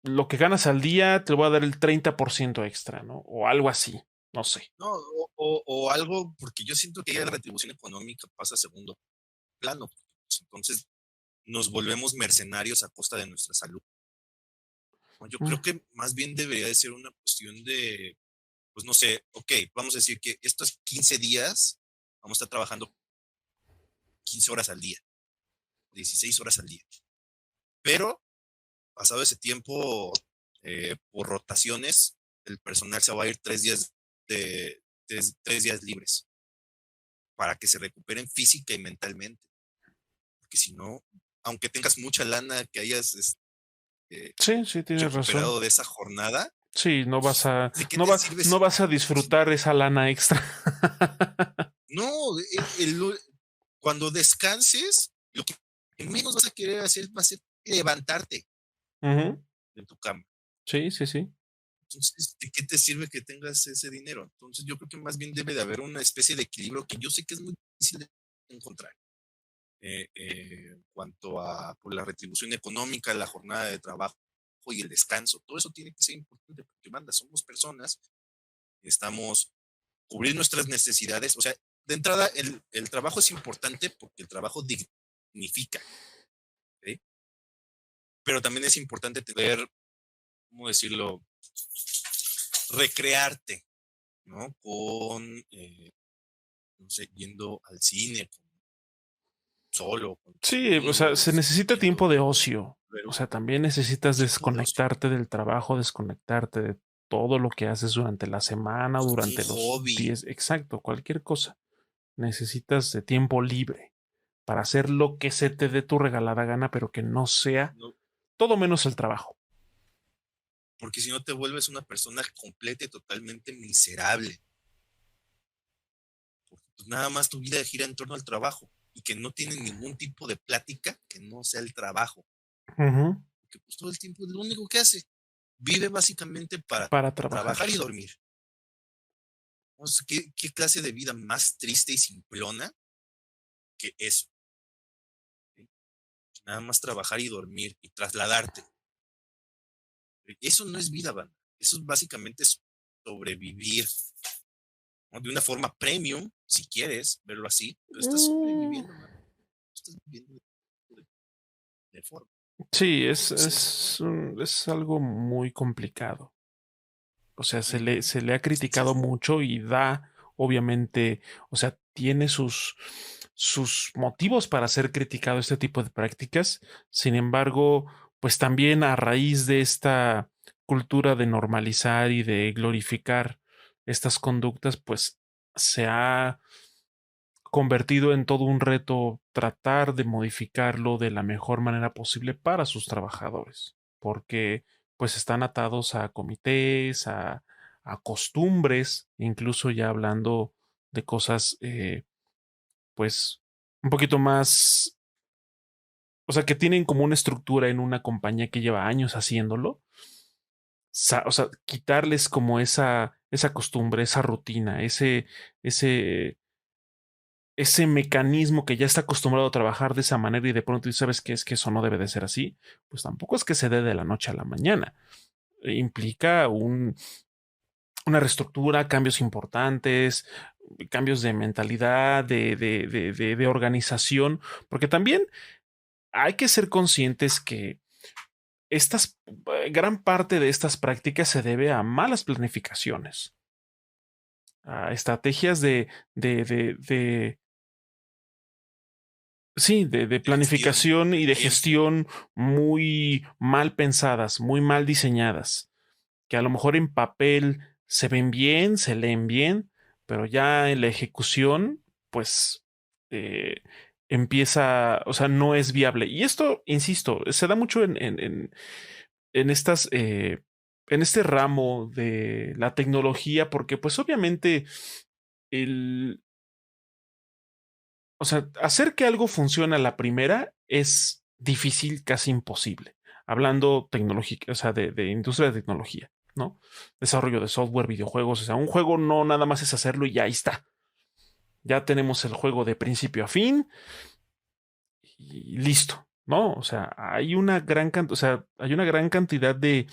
lo que ganas al día, te lo voy a dar el 30% extra, ¿no? O algo así, no sé. No, o algo, porque yo siento que ya la retribución económica pasa a segundo plano. Pues, entonces nos volvemos mercenarios a costa de nuestra salud. Yo Mm, creo que más bien debería de ser una cuestión de, pues no sé, ok, vamos a decir que estos 15 días vamos a estar trabajando 15 horas al día, 16 horas al día. Pero pasado ese tiempo, por rotaciones, el personal se va a ir 3 días de 3 días libres para que se recuperen física y mentalmente. Porque si no, aunque tengas mucha lana que hayas sí, sí, tienes razón. recuperado de esa jornada, Sí, no vas pues, a, ¿de qué te sirve no vas a si disfrutar esa lana extra. no, cuando descanses, lo que menos vas a querer hacer va a ser levantarte Ujú. de tu cama. Sí, sí, sí. Entonces, ¿de qué te sirve que tengas ese dinero? Entonces, yo creo que más bien debe de haber una especie de equilibrio que yo sé que es muy difícil de encontrar. En cuanto a pues, la retribución económica, la jornada de trabajo y el descanso, todo eso tiene que ser importante porque, manda, somos personas, estamos cubrir nuestras necesidades. O sea, de entrada, el trabajo es importante porque el trabajo dignifica, ¿sí? Pero también es importante tener, ¿cómo decirlo? Recrearte, ¿no? No sé, yendo al cine, solo, con tus Sí, o sea, se amigos, necesita tiempo viendo de ocio. O pero sea, también necesitas tiempo de ocio, desconectarte del trabajo, desconectarte de todo lo que haces durante la semana o un durante los hobby. 10, exacto, cualquier cosa. Necesitas de tiempo libre para hacer lo que se te dé tu regalada gana, pero que no sea ¿No? todo menos el trabajo. Porque si no te vuelves una persona completa y totalmente miserable. Porque pues, nada más tu vida gira en torno al trabajo y que no tiene ningún tipo de plática que no sea el trabajo. Ujú. Porque pues todo el tiempo es lo único que hace. Vive básicamente para Para trabajar. trabajar y dormir. O sea, ¿qué clase de vida más triste y simplona que eso? ¿Sí? Nada más trabajar y dormir y trasladarte. Eso no es vida, banda. Eso es básicamente sobrevivir, ¿no? De una forma premium, si quieres verlo así, pero estás Mm, sobreviviendo, man. Estás viviendo de forma. sí, Entonces, es algo muy complicado. O sea, ujú, se le ha criticado entonces, mucho y da, obviamente, o sea, tiene sus motivos para ser criticado este tipo de prácticas. Sin embargo, pues también a raíz de esta cultura de normalizar y de glorificar estas conductas, pues se ha convertido en todo un reto tratar de modificarlo de la mejor manera posible para sus trabajadores, porque pues están atados a comités, a costumbres, incluso ya hablando de cosas pues un poquito más, o sea, que tienen como una estructura en una compañía que lleva años haciéndolo, o sea, quitarles como esa costumbre, esa rutina, ese ese mecanismo que ya está acostumbrado a trabajar de esa manera y de pronto tú sabes que es que eso no debe de ser así, pues tampoco es que se dé de la noche a la mañana. Implica una reestructura, cambios importantes, cambios de mentalidad, de organización, porque también hay que ser conscientes que gran parte de estas prácticas se debe a malas planificaciones, a estrategias sí, de Gestión, planificación y de tiempo. gestión muy mal pensadas, muy mal diseñadas, que a lo mejor en papel se ven bien, se leen bien, pero ya en la ejecución, pues eh, empieza, o sea, no es viable. Y esto, insisto, se da mucho en estas, en este ramo de la tecnología, porque pues obviamente el, o sea, hacer que algo funcione a la primera es difícil, casi imposible. Hablando tecnológica, o sea, de industria de tecnología, ¿no? Desarrollo de software, videojuegos. O sea, un juego no nada más es hacerlo y ya ahí está. Ya tenemos el juego de principio a fin y listo, ¿no? O sea, hay una gran o sea, hay una gran cantidad de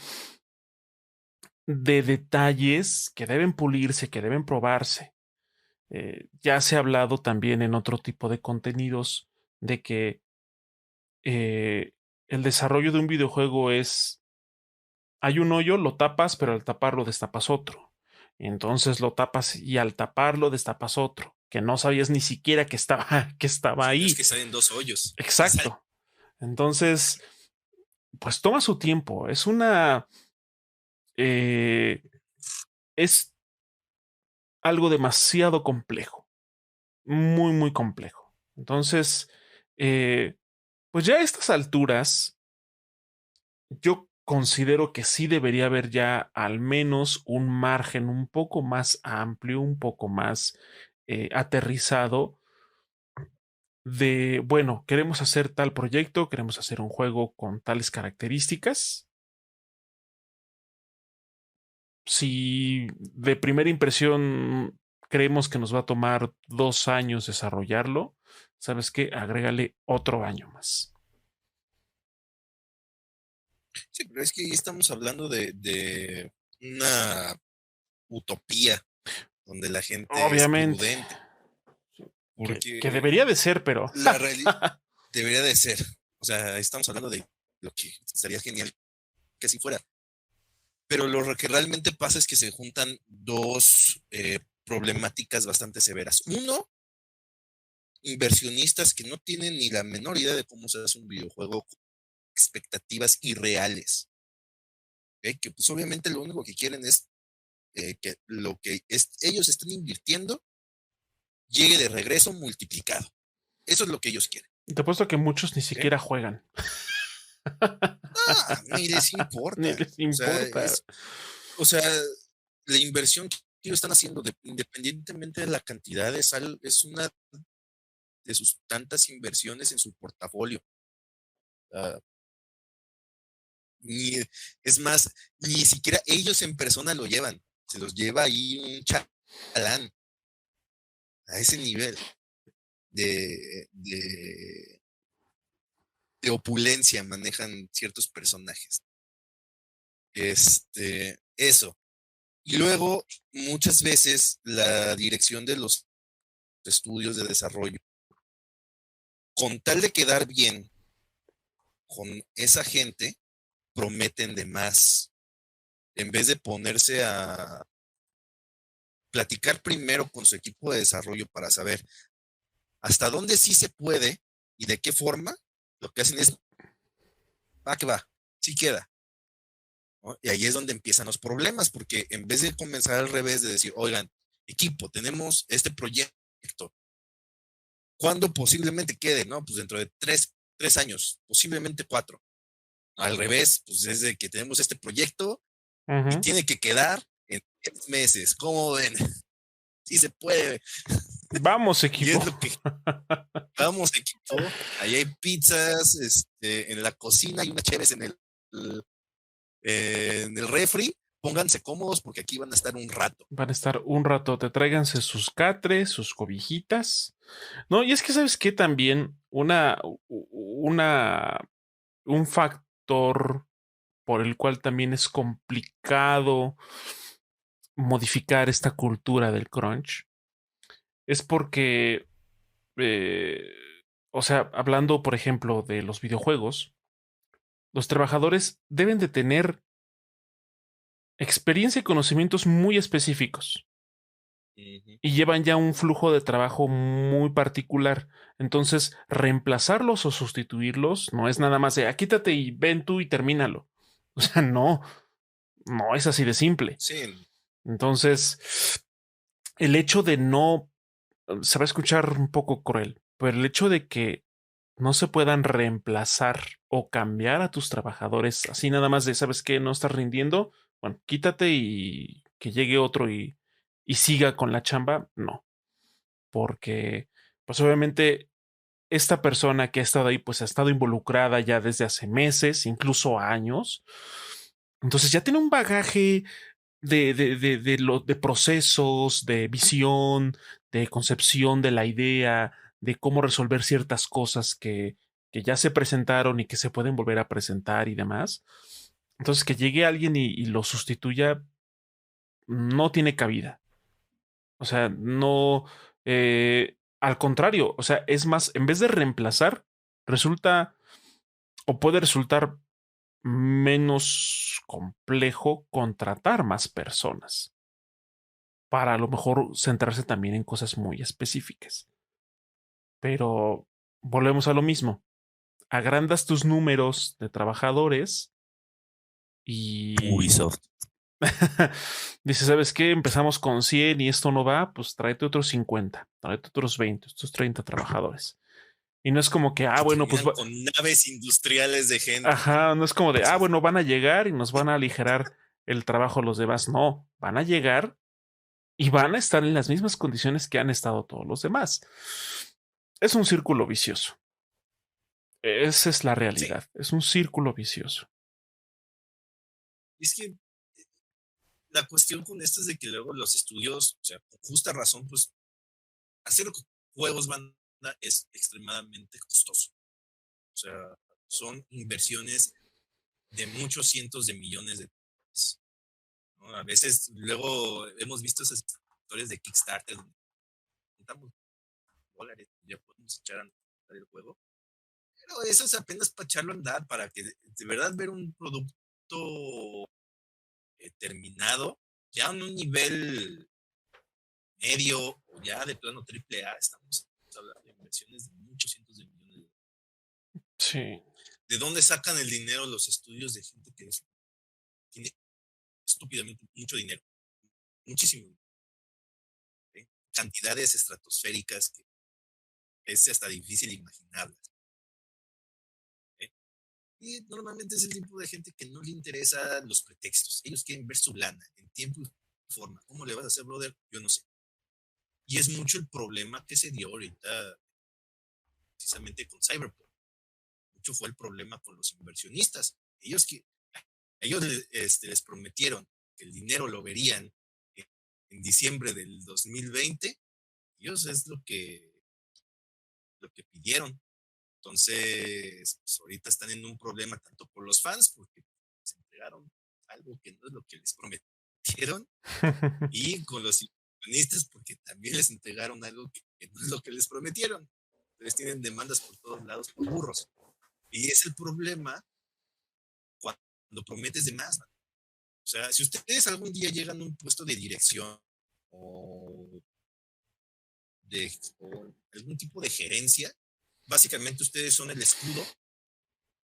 detalles que deben pulirse, que deben probarse. Ya se ha hablado también en otro tipo de contenidos de que el desarrollo de un videojuego es, hay un hoyo, lo tapas, pero al taparlo destapas otro. Entonces lo tapas y al taparlo destapas otro, que no sabías ni siquiera que estaba Si no es ahí. que salen dos hoyos. Exacto. Entonces, pues toma su tiempo. Eh, es algo demasiado complejo, muy, muy complejo. Entonces, eh, pues ya a estas alturas, yo considero que sí debería haber ya al menos un margen un poco más amplio, un poco más aterrizado de, bueno, queremos hacer tal proyecto, queremos hacer un juego con tales características. Si de primera impresión creemos que nos va a tomar 2 años desarrollarlo, ¿sabes qué? Agrégale otro año más. Sí, pero es que ahí estamos hablando de una utopía donde la gente es Obviamente, prudente, que debería porque de ser, pero la realidad debería de ser, o sea, estamos hablando de lo que estaría genial que así fuera, pero lo que realmente pasa es que se juntan dos problemáticas bastante severas. Uno, inversionistas que no tienen ni la menor idea de cómo se hace un videojuego, expectativas irreales, ¿ok? Que pues obviamente lo único que quieren es que lo que ellos están invirtiendo llegue de regreso multiplicado. Eso es lo que ellos quieren. te apuesto que muchos ni ¿Ok? siquiera juegan. Ni les Ni importa. les importa. O sea, la inversión que ellos están haciendo, independientemente de la cantidad, es una de sus tantas inversiones en su portafolio. Uh, ni, es más, ni siquiera ellos en persona lo llevan. Se los lleva ahí un chalán a ese nivel de de opulencia manejan ciertos personajes. Eso. Y luego, muchas veces, la dirección de los estudios de desarrollo, con tal de quedar bien con esa gente, prometen de más. En vez de ponerse a platicar primero con su equipo de desarrollo para saber hasta dónde sí se puede y de qué forma, lo que hacen es, va que va, sí queda. ¿No? Y ahí es donde empiezan los problemas, porque en vez de comenzar al revés, de decir, oigan, equipo, tenemos este proyecto, ¿cuándo posiblemente quede? No, pues dentro de tres años, posiblemente 4. Al revés, pues es de que tenemos este proyecto y Ujú. tiene que quedar en 10 meses. ¿Cómo ven? Sí se puede. Vamos, Y equipo. es lo que vamos, equipo. Ahí hay pizzas, en la cocina hay unas chéves en el refri. Pónganse cómodos porque aquí van a estar un rato. Van a estar un rato, te tráiganse sus catres, sus cobijitas. No, y es que sabes que también un factor por el cual también es complicado modificar esta cultura del crunch es porque, eh, o sea, hablando, por ejemplo, de los videojuegos, los trabajadores deben de tener experiencia y conocimientos muy específicos Ujú. y llevan ya un flujo de trabajo muy particular. Entonces, reemplazarlos o sustituirlos no es nada más de, quítate y ven tú y termínalo. O sea, no, no es así de simple. Sí, Entonces, el hecho de no, se va a escuchar un poco cruel, pero el hecho de que no se puedan reemplazar o cambiar a tus trabajadores así nada más de, ¿sabes qué? No estás rindiendo, bueno, quítate y que llegue otro y siga con la chamba, no, porque pues obviamente esta persona que ha estado ahí pues ha estado involucrada ya desde hace meses, incluso años, entonces ya tiene un bagaje de procesos, de visión, de concepción de la idea, de cómo resolver ciertas cosas que ya se presentaron y que se pueden volver a presentar y demás. Entonces, que llegue alguien y lo sustituya no tiene cabida. O sea, no, al contrario, o sea, es más, en vez de reemplazar, resulta o puede resultar menos complejo contratar más personas para a lo mejor centrarse también en cosas muy específicas. Pero volvemos a lo mismo. Agrandas tus números de trabajadores y Ubisoft. dices, ¿sabes qué? Empezamos con 100 y esto no va, pues tráete otros 50, tráete otros 20, estos 30 trabajadores. Y no es como que, Y bueno, pues terminan con naves industriales de gente. ajá, no es como de, Sí, bueno, van a llegar y nos van a aligerar el trabajo los demás. No, van a llegar y van a estar en las mismas condiciones que han estado todos los demás. Es un círculo vicioso. Esa es la sí. realidad. Es un círculo vicioso. Es que la cuestión con esto es de que luego los estudios, o sea, por justa razón, pues hacer juegos banda es extremadamente costoso. O sea, son inversiones de muchos cientos de millones de dólares, ¿no? A veces luego hemos visto esas historias de Kickstarter donde juntamos dólares, ya podemos echar a andar el juego. Pero eso es apenas para echarlo a andar, para que de verdad ver un producto terminado, ya en un nivel medio o ya de plano triple A, estamos hablando de inversiones de muchos cientos de millones de dólares. Sí. ¿De dónde sacan el dinero los estudios de gente que tiene estúpidamente mucho dinero? Muchísimo. ¿Eh? Cantidades estratosféricas que es hasta difícil imaginarlas. ¿Eh? Y normalmente es el tipo de gente que no le interesa los pretextos. Ellos quieren ver su lana en tiempo y forma. ¿Cómo le vas a hacer, brother? Yo no sé. Y es mucho el problema que se dio ahorita precisamente con Cyberpunk. Mucho fue el problema con los inversionistas. Ellos les prometieron que el dinero lo verían en diciembre del 2020. Ellos es lo que pidieron. Entonces, pues ahorita están en un problema tanto por los fans, porque se entregaron algo que no es lo que les prometieron, y con los inversionistas, porque también les entregaron algo que no es lo que les prometieron. Entonces tienen demandas por todos lados por burros. Y es el problema cuando prometes de más, ¿no? O sea, si ustedes algún día llegan a un puesto de dirección o o algún tipo de gerencia, básicamente ustedes son el escudo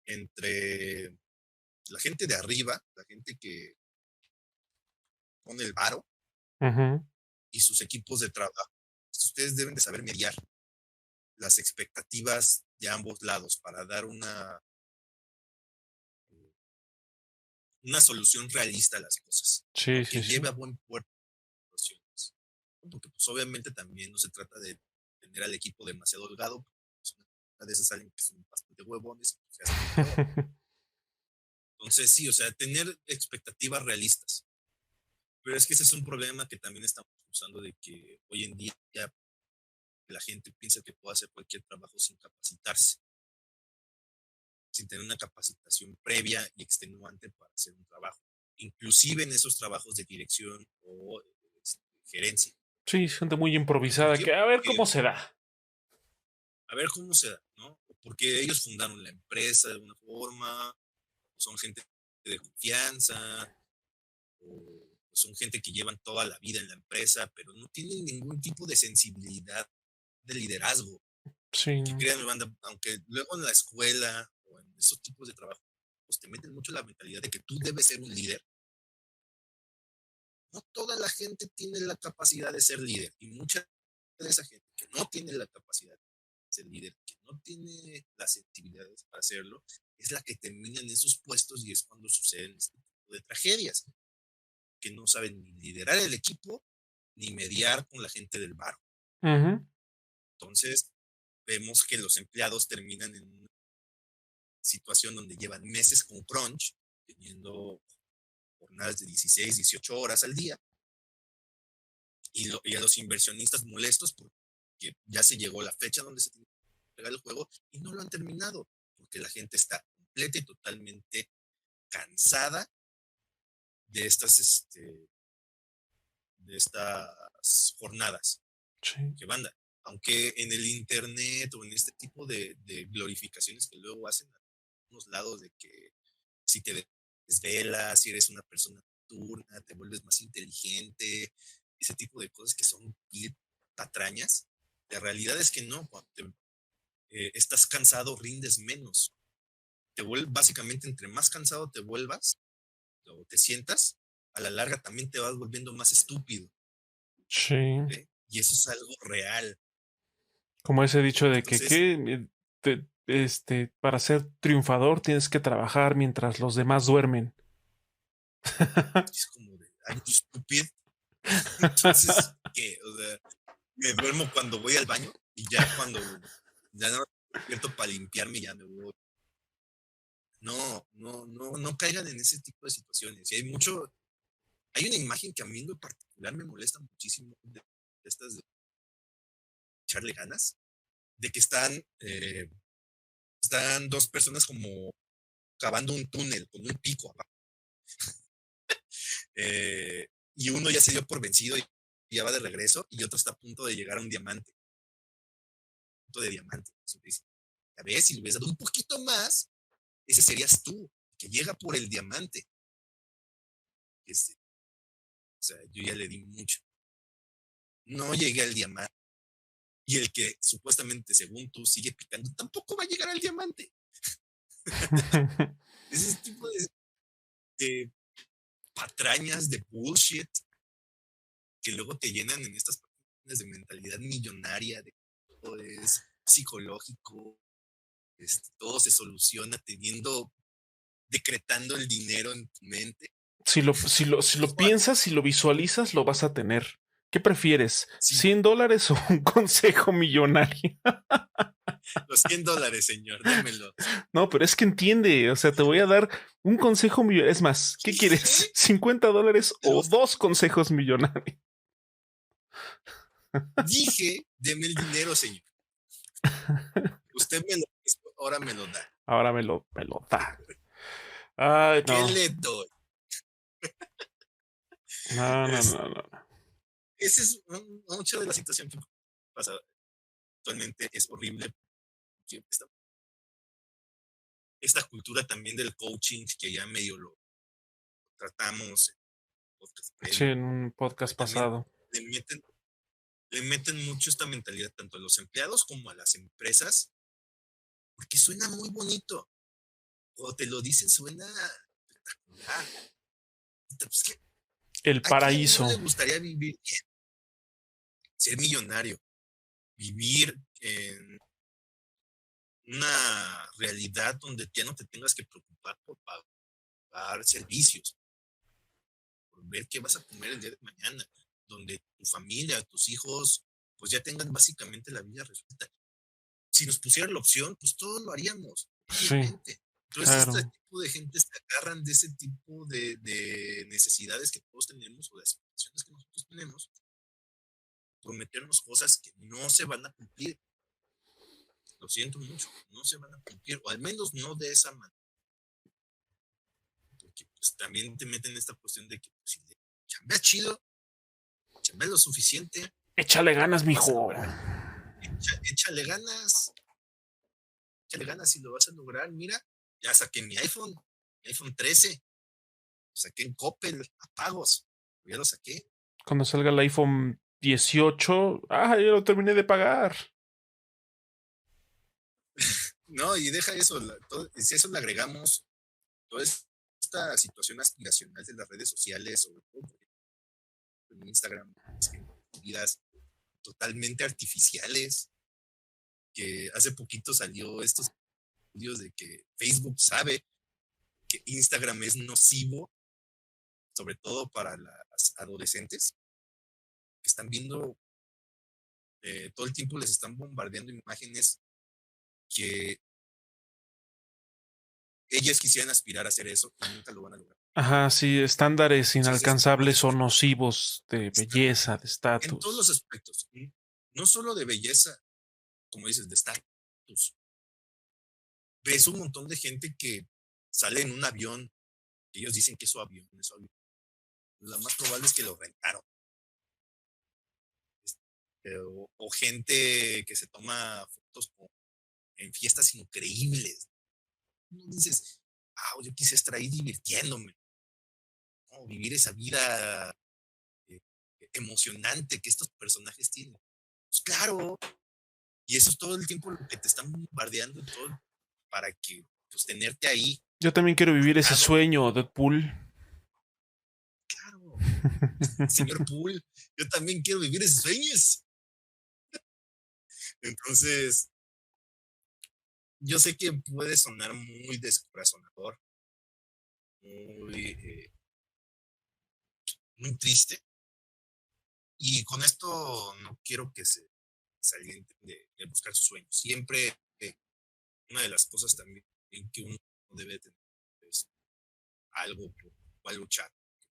entre la gente de arriba, la gente que pone el varo, Ujú. y sus equipos de trabajo. Ustedes deben de saber mediar las expectativas de ambos lados para dar una solución realista a las cosas, Sí, ¿no? sí, Que lleve sí. a buen puerto las soluciones. Porque pues obviamente también no se trata de tener al equipo demasiado holgado, pues, una de esas salen que son bastante huevones, pues, se hace lo peor. Entonces sí, o sea, tener expectativas realistas. Pero es que ese es un problema que también estamos usando, de que hoy en día la gente piensa que puede hacer cualquier trabajo sin capacitarse, sin tener una capacitación previa y extenuante para hacer un trabajo. inclusive en esos trabajos de dirección o gerencia. Sí, gente muy ¿Por improvisada qué? que a ver Porque, cómo se da. a ver cómo se da, ¿no? Porque ellos fundaron la empresa de alguna forma, son gente de confianza, o son gente que llevan toda la vida en la empresa, pero no tienen ningún tipo de sensibilidad de liderazgo. Sí, Que no. créanme, banda, aunque luego en la escuela o en esos tipos de trabajo, pues te meten mucho la mentalidad de que tú debes ser un líder. No toda la gente tiene la capacidad de ser líder y mucha de esa gente que no tiene la capacidad de ser líder, que no tiene las sensibilidades para hacerlo, es la que termina en esos puestos y es cuando suceden este tipo de tragedias, que no saben ni liderar el equipo ni mediar con la gente del bar. Ujú. Entonces, vemos que los empleados terminan en una situación donde llevan meses con crunch, teniendo jornadas de 16, 18 horas al día, y a los inversionistas molestos porque ya se llegó la fecha donde se tiene que entregar el juego y no lo han terminado, porque la gente está completa y totalmente cansada de estas jornadas. Sí. Que banda, aunque en el internet o en este tipo de glorificaciones que luego hacen a unos lados de que si te desvelas, si eres una persona nocturna, te vuelves más inteligente, ese tipo de cosas que son patrañas. La realidad es que no, cuando estás cansado rindes menos. Básicamente, entre más cansado te vuelvas o te sientas, a la larga también te vas volviendo más estúpido. Sí. Y eso es algo real. Como ese dicho de que, Entonces, para ser triunfador tienes que trabajar mientras los demás duermen. es como de, ay, tú estúpido. Entonces, ¿qué? O sea, me duermo cuando voy al baño y ya cuando ya no me despierto para limpiarme ya me voy. No caigan en ese tipo de situaciones. Y hay una imagen que a mí en particular me molesta muchísimo de estas de echarle ganas, de que están dos personas como cavando un túnel con un pico abajo. Y uno ya se dio por vencido y ya va de regreso y otro está a punto de llegar a un diamante. Punto de diamante. A ver, si le hubieras dado un poquito más, ese serías tú, que llega por el diamante. Este, o sea, yo ya le di mucho. No llegué al diamante. Y el que supuestamente, según tú, sigue picando, tampoco va a llegar al diamante. Ese tipo de patrañas, de bullshit, que luego te llenan en estas páginas de mentalidad millonaria, de todo es psicológico, todo se soluciona decretando el dinero en tu mente. Si lo Igual, piensas, si lo visualizas, lo vas a tener. ¿Qué prefieres? sí, ¿$100 o un consejo millonario? los $100, señor, démelo. No, pero es que entiende, o sea, te voy a dar un consejo millonario. Es más, ¿qué quieres? Dije, ¿$50 o los, 2 consejos millonarios? dije, deme el dinero, señor. Usted me lo hizo, ahora me lo da. Ahora me lo da. Ay, ¿Qué no. le doy? No, no, Es, no, no. esa es mucha de la situación que pasa actualmente. Es horrible. Esta cultura también del coaching, que ya medio lo tratamos en el podcast Sí, previo, en un podcast también pasado. le meten, le meten mucho esta mentalidad tanto a los empleados como a las empresas, porque suena muy bonito. O te lo dicen, suena espectacular. Pues, El ¿a quién no le paraíso. gustaría vivir bien? Ser millonario, vivir en una realidad donde ya no te tengas que preocupar por pagar servicios, por ver qué vas a comer el día de mañana, donde tu familia, tus hijos, pues ya tengan básicamente la vida resuelta. Si nos pusieran la opción, pues todos lo haríamos, Sí, obviamente. Entonces, este claro. tipo de gente se agarran de ese tipo de necesidades que todos tenemos o de aspiraciones que nosotros tenemos, prometernos cosas que no se van a cumplir. Lo siento mucho, no se van a cumplir, o al menos no de esa manera. Porque pues también te meten en esta cuestión de que pues, si chambeas chido, chambeas lo suficiente. Échale ganas, mijo. Échale ganas. Échale ganas y lo vas a lograr. Mira, ya saqué mi iPhone 13. Lo saqué en Coppel, a pagos. Ya lo saqué. Cuando salga el iPhone 18, ya lo terminé de pagar. No, y deja eso, si eso le agregamos toda esta situación aspiracional de las redes sociales, sobre todo en Instagram, vidas totalmente artificiales, que hace poquito salió estos estudios de que Facebook sabe que Instagram es nocivo, sobre todo para las adolescentes, que están viendo, todo el tiempo les están bombardeando imágenes que ellas quisieran aspirar a hacer eso y nunca lo van a lograr. Ajá, sí, estándares inalcanzables o nocivos de belleza, de estatus. En todos los aspectos, no solo de belleza, como dices, de estatus. Ves un montón de gente que sale en un avión, que ellos dicen que es su avión, es su avión. Lo más probable es que lo rentaron. O gente que se toma fotos en fiestas increíbles. No dices, yo quise estar ahí divirtiéndome. ¿No? Vivir esa vida emocionante que estos personajes tienen. Pues claro, y eso es todo el tiempo lo que te están bombardeando todo para que pues, tenerte ahí. Yo también quiero vivir ese sueño, Deadpool. Claro, señor Pool, yo también quiero vivir esos sueños. Entonces, yo sé que puede sonar muy descorazonador, muy triste. Y con esto no quiero que se alienten de buscar sus sueños. Siempre una de las cosas también que uno debe tener es algo por cual luchar.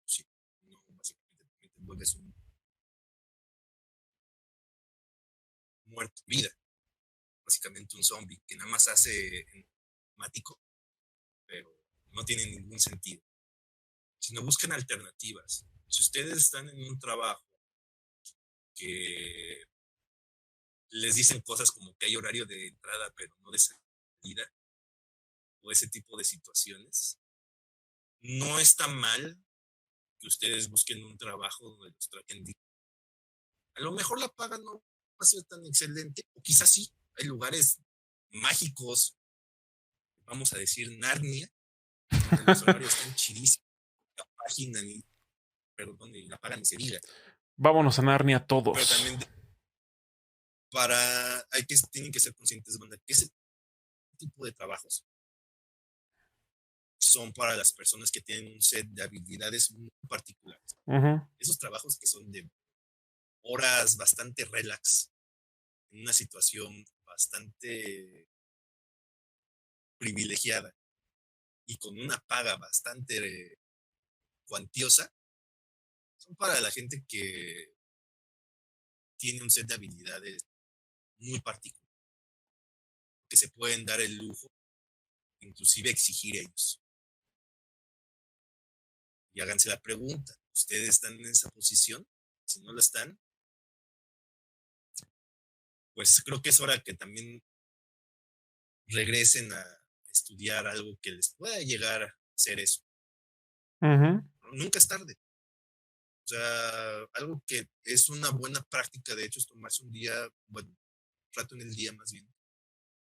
Si no, básicamente te vuelves un muerto de vida. Básicamente un zombie que nada más hace automático, pero no tiene ningún sentido. Si no buscan alternativas, si ustedes están en un trabajo que les dicen cosas como que hay horario de entrada pero no de salida, o ese tipo de situaciones, no está mal que ustedes busquen un trabajo donde los traten bien. A lo mejor la paga no va a ser tan excelente, o quizás sí, hay lugares mágicos, vamos a decir Narnia, donde los horarios están chidísimos, la página, perdón, y la paga ni se diga. Vámonos a Narnia todos. Pero también tienen que ser conscientes, banda, que ese tipo de trabajos son para las personas que tienen un set de habilidades muy particulares. Esos trabajos que son de horas bastante relax, en una situación bastante privilegiada y con una paga bastante cuantiosa, son para la gente que tiene un set de habilidades muy particular, que se pueden dar el lujo, inclusive exigir ellos. Y háganse la pregunta, ¿ustedes están en esa posición? Si no lo están, pues creo que es hora que también regresen a estudiar algo que les pueda llegar a hacer eso. Nunca es tarde. O sea, algo que es una buena práctica, de hecho, es tomarse un día, bueno, un rato en el día más bien,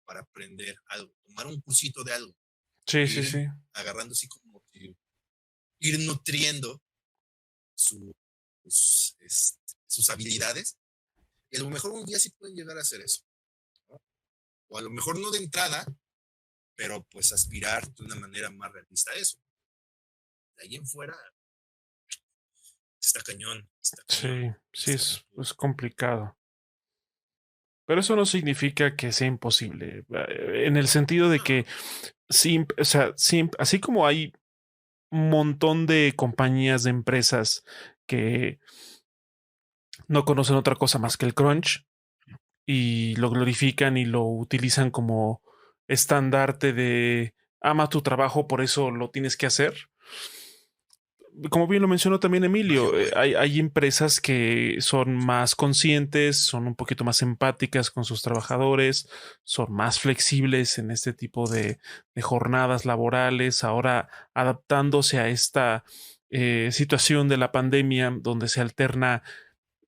para aprender algo, tomar un cursito de algo. Sí. Agarrando así como que ir nutriendo sus habilidades. Y a lo mejor un día sí pueden llegar a hacer eso, ¿no? O a lo mejor no de entrada, pero pues aspirar de una manera más realista a eso. De ahí en fuera, está cañón. Sí, es complicado. Pero eso no significa que sea imposible, en el sentido de que, así como hay un montón de compañías, de empresas que no conocen otra cosa más que el crunch y lo glorifican y lo utilizan como estandarte de ama tu trabajo, por eso lo tienes que hacer. como bien lo mencionó también Mayor Emilio, reto. hay empresas que son más conscientes, son un poquito más empáticas con sus trabajadores, son más flexibles en este tipo de jornadas laborales, ahora adaptándose a esta situación de la pandemia donde se alterna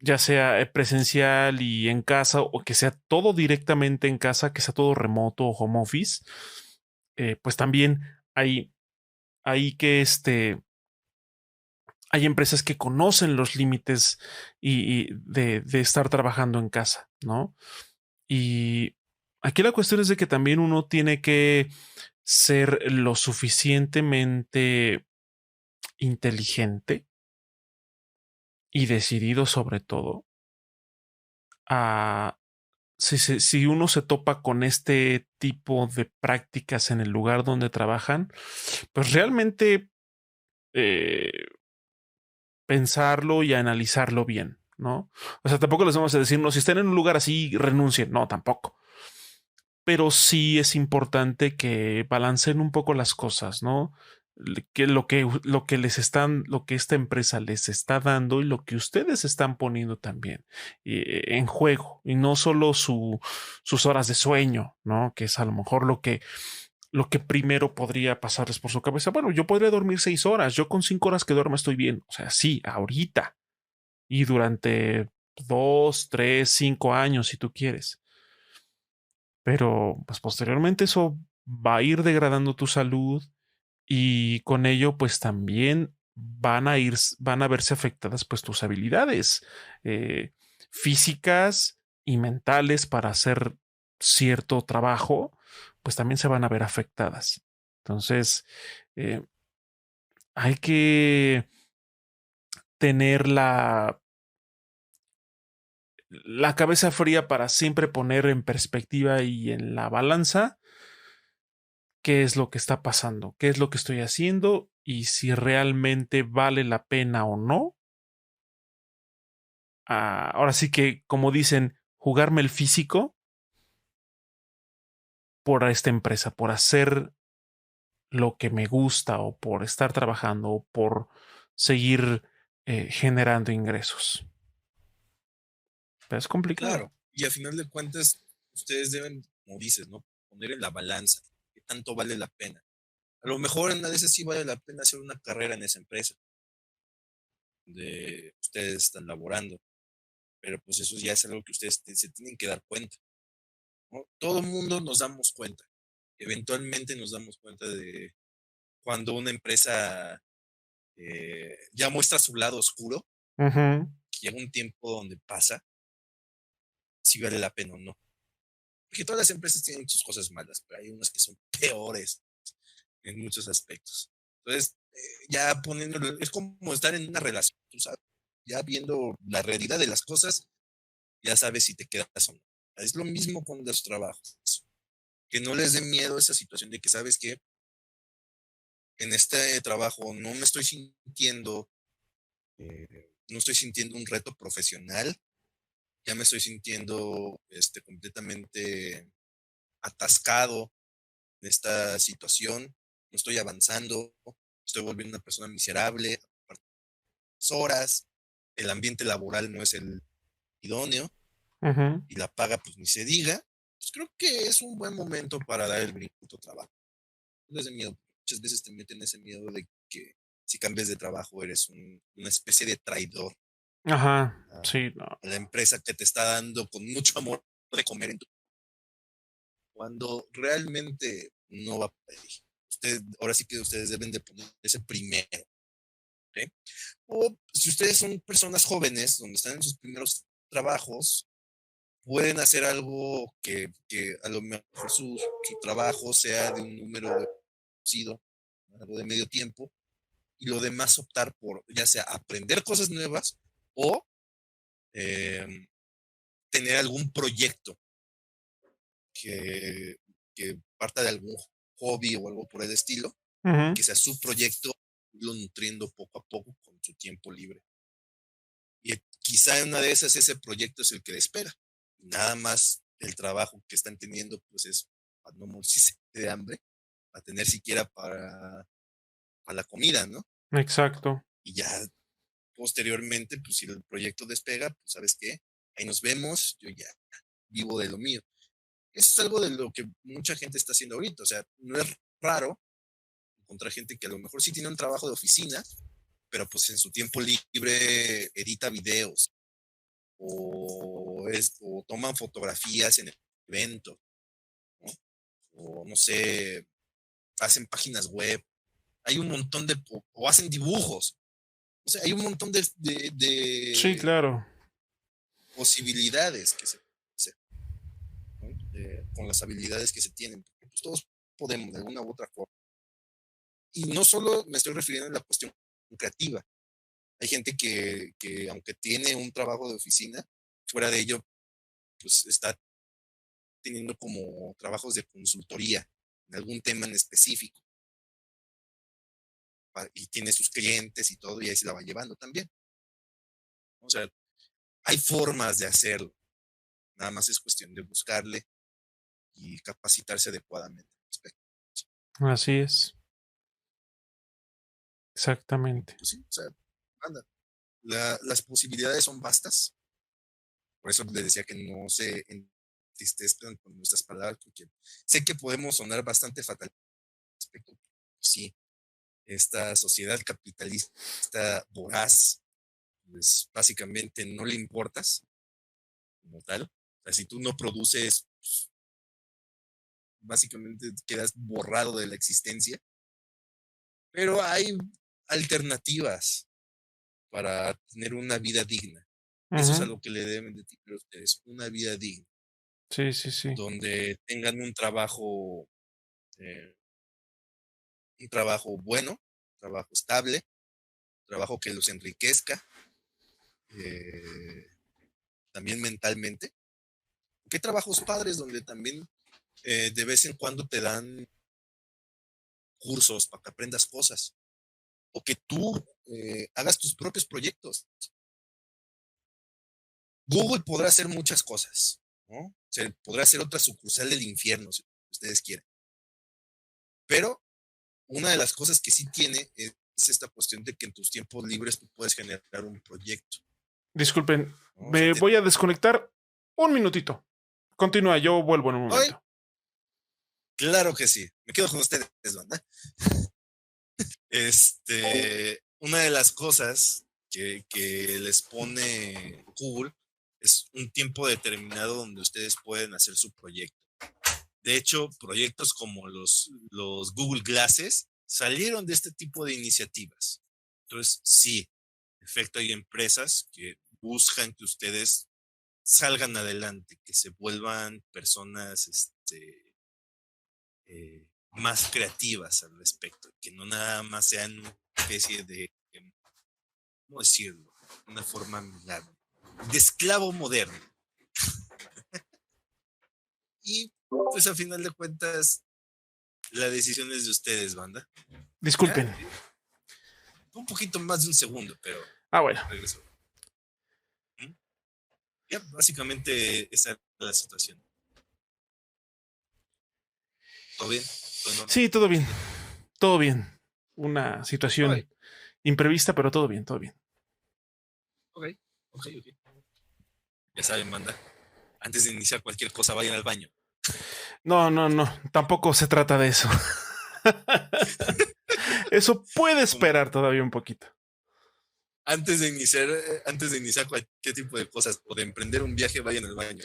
ya sea presencial y en casa o que sea todo directamente en casa, que sea todo remoto o home office, pues también hay, hay que hay empresas que conocen los límites de estar trabajando en casa, ¿no? Y aquí la cuestión es de que también uno tiene que ser lo suficientemente inteligente y decidido sobre todo a si uno se topa con este tipo de prácticas en el lugar donde trabajan, pues realmente eh, pensarlo y analizarlo bien, ¿no? O sea, tampoco les vamos a decir, no, si están en un lugar así, renuncien, no, tampoco. Pero sí es importante que balanceen un poco las cosas, ¿no? Lo que les están, lo que esta empresa les está dando y lo que ustedes están poniendo también en juego, y no solo sus horas de sueño, ¿no? Que es a lo mejor lo que primero podría pasarles por su cabeza. Bueno, yo podría dormir 6 horas, yo con 5 horas que duerma estoy bien. O sea, sí, ahorita y durante 2, 3, 5 años, si tú quieres. Pero pues posteriormente eso va a ir degradando tu salud y con ello pues también van a verse afectadas pues tus habilidades eh, físicas y mentales para hacer cierto trabajo, pues también se van a ver afectadas. Entonces, eh, hay que tener la cabeza fría para siempre poner en perspectiva y en la balanza qué es lo que está pasando, qué es lo que estoy haciendo y si realmente vale la pena o no. Ahora sí que, como dicen, jugarme el físico por esta empresa, por hacer lo que me gusta o por estar trabajando o por seguir generando ingresos. Pero es complicado. Claro, y a final de cuentas, ustedes deben, como dices, ¿no? Poner en la balanza qué tanto vale la pena. A lo mejor en una de esas sí vale la pena hacer una carrera en esa empresa donde ustedes están laborando, pero pues eso ya es algo que ustedes se tienen que dar cuenta, ¿no? Todo el mundo nos damos cuenta, eventualmente nos damos cuenta de cuando una empresa ya muestra su lado oscuro, Ujú. que llega un tiempo donde pasa si vale la pena o no. Porque todas las empresas tienen sus cosas malas, pero hay unas que son peores en muchos aspectos. Entonces, ya poniéndolo, es como estar en una relación, tú sabes, ya viendo la realidad de las cosas, ya sabes si te quedas o no. Es lo mismo con los trabajos. Que no les dé miedo esa situación de que sabes que en este trabajo no me estoy sintiendo, no estoy sintiendo un reto profesional, ya me estoy sintiendo completamente atascado en esta situación, no estoy avanzando, estoy volviendo una persona miserable, horas, el ambiente laboral no es el idóneo Ujú. y la paga pues ni se diga, pues creo que es un buen momento para dar el brinco a otro trabajo. No es de miedo, muchas veces te meten ese miedo de que si cambias de trabajo eres una especie de traidor Ajá, a, sí, no. a la empresa que te está dando con mucho amor de comer en tu cuando realmente no va por ahí. Ahora sí que ustedes deben de poner ese primero. ¿Ok? O si ustedes son personas jóvenes, donde están en sus primeros trabajos, pueden hacer algo que a lo mejor su trabajo sea de un número reducido, algo de medio tiempo, y lo demás optar por ya sea aprender cosas nuevas o eh, tener algún proyecto que, que parta de algún hobby o algo por el estilo, y Ujú. que sea su proyecto, lo nutriendo poco a poco con su tiempo libre. Y quizá en una de esas ese proyecto es el que le espera. Nada más el trabajo que están teniendo, pues es para no morirse de hambre, para tener siquiera para la comida, ¿no? Exacto. y ya posteriormente, pues si el proyecto despega, pues sabes qué, ahí nos vemos, yo ya vivo de lo mío. Eso es algo de lo que mucha gente está haciendo ahorita, o sea, no es raro encontrar gente que a lo mejor sí tiene un trabajo de oficina, pero pues en su tiempo libre edita videos o toman fotografías en eventos, ¿no? O no sé, hacen páginas web, hay un montón o hacen dibujos, o sea, hay un montón Sí, de claro. posibilidades que se hacer, ¿no? Con las habilidades que se tienen, porque pues todos podemos de alguna u otra forma. Y no solo me estoy refiriendo a la cuestión creativa, hay gente que aunque tiene un trabajo de oficina, fuera de ello, pues está teniendo como trabajos de consultoría en algún tema en específico y tiene sus clientes y todo y ahí se la va llevando también. O sea, hay formas de hacerlo, nada más es cuestión de buscarle y capacitarse adecuadamente al respecto. Así es. Exactamente. Pues sí, o sea, anda, las posibilidades son vastas, por eso le decía que no se entristezcan con nuestras palabras, porque sé que podemos sonar bastante fatal al respecto. Sí, esta sociedad capitalista voraz, pues básicamente no le importas como tal. O sea, si tú no produces, pues, básicamente quedas borrado de la existencia. Pero hay alternativas para tener una vida digna. Eso es Ujú. algo que le deben de tener a ustedes, una vida digna, Sí, sí, sí. donde tengan eh, un trabajo bueno, un trabajo estable, un trabajo que los enriquezca, eh, también mentalmente. Porque hay trabajos padres donde también de vez en cuando te dan cursos para que aprendas cosas o que tú hagas tus propios proyectos. Google podrá hacer muchas cosas, ¿no? O sea, podrá hacer otra sucursal del infierno, si ustedes quieren. Pero una de las cosas que sí tiene es esta cuestión de que en tus tiempos libres tú puedes generar un proyecto, Disculpen, ¿no? O sea, me voy a desconectar un minutito. Continúa, yo vuelvo en un ¡ay! momento. Claro que sí. Me quedo con ustedes, banda. Una de las cosas que les pone Google es un tiempo determinado donde ustedes pueden hacer su proyecto. De hecho, proyectos como los Google Glasses salieron de este tipo de iniciativas. Entonces, sí, en efecto, hay empresas que buscan que ustedes salgan adelante, que se vuelvan personas más creativas al respecto, que no nada más sean una especie de, ¿cómo decirlo? Una forma amigable, de esclavo moderno. Y pues a final de cuentas, la decisión es de ustedes, banda. Ya, Disculpen. un poquito más de un segundo, pero Ah, bueno. regreso. ¿Mm? Ya, básicamente esa es la situación. ¿Todo bien? ¿Todo en orden? Sí, todo bien. ¿Sigue? Todo bien. Una Ok, situación imprevista, pero todo bien, todo bien. ok, ok. Ya saben, banda. Antes de iniciar cualquier cosa, vayan al baño. No, no, no. Tampoco se trata de eso. Eso puede Como esperar todavía un poquito. antes de iniciar cualquier tipo de cosas o de emprender un viaje, vayan al baño.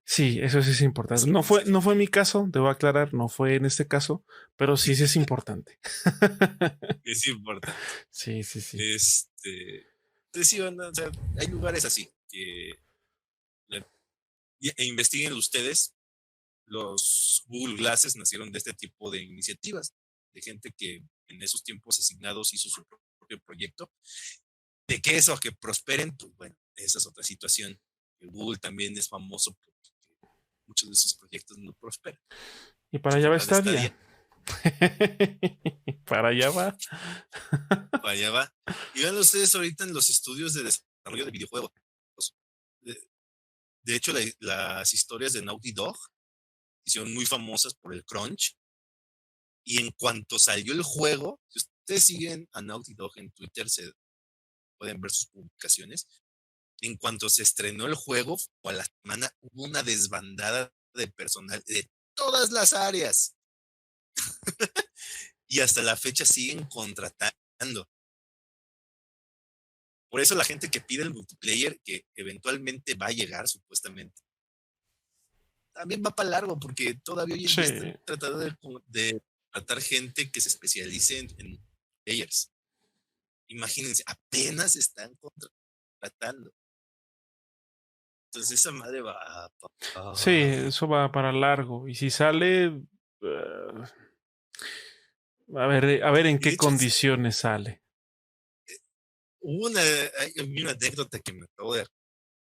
Sí, eso sí es importante. Eso no es No fue mi caso, debo aclarar, no fue en este caso, pero sí, sí es importante. es importante. Sí, sí, sí. Entonces sí, banda, o sea, hay lugares así que investiguen ustedes. Los Google Glasses nacieron de este tipo de iniciativas, de gente que en esos tiempos asignados hizo su propio proyecto. De que eso a que prosperen, pues bueno, esa es otra situación. Google también es famoso porque muchos de sus proyectos no prosperan. Y para allá va Stadia, Stadia. Para allá va. para allá va. Y vean ustedes ahorita en los estudios de desarrollo de videojuegos. De, de hecho, las historias de Naughty Dog hicieron muy famosas por el crunch. Y en cuanto salió el juego, si ustedes siguen a Naughty Dog en Twitter, se pueden ver sus publicaciones. En cuanto se estrenó el juego, o a la semana hubo una desbandada de personal de todas las áreas. Y hasta la fecha siguen contratando. Por eso la gente que pide el multiplayer, que eventualmente va a llegar supuestamente, también va para largo, porque todavía hoy en día están Sí. tratando de tratar gente que se especialice en players. Imagínense, apenas están contratando. Entonces esa madre va. Sí, eso va para largo. Y si sale, a ver en Y de qué hecho, condiciones sale. hay una anécdota que me acabo de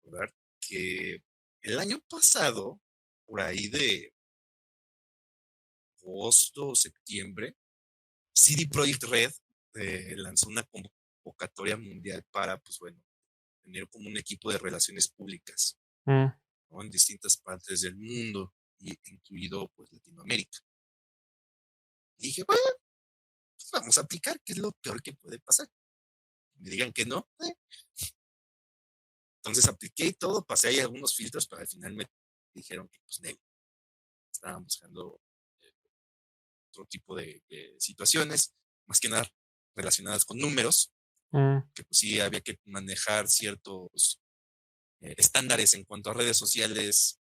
recordar, que el año pasado, por ahí de agosto o septiembre, CD Projekt Red lanzó una convocatoria mundial para, pues bueno, tener como un equipo de relaciones públicas, Mm, ¿no? En distintas partes del mundo, incluido pues Latinoamérica. Y dije, bueno, pues vamos a aplicar, que es lo peor que puede pasar. Me digan que no. Entonces apliqué y todo, pasé ahí algunos filtros, pero al final me dijeron que pues estaban buscando otro tipo de situaciones, más que nada relacionadas con números, mm, que pues sí había que manejar ciertos estándares en cuanto a redes sociales,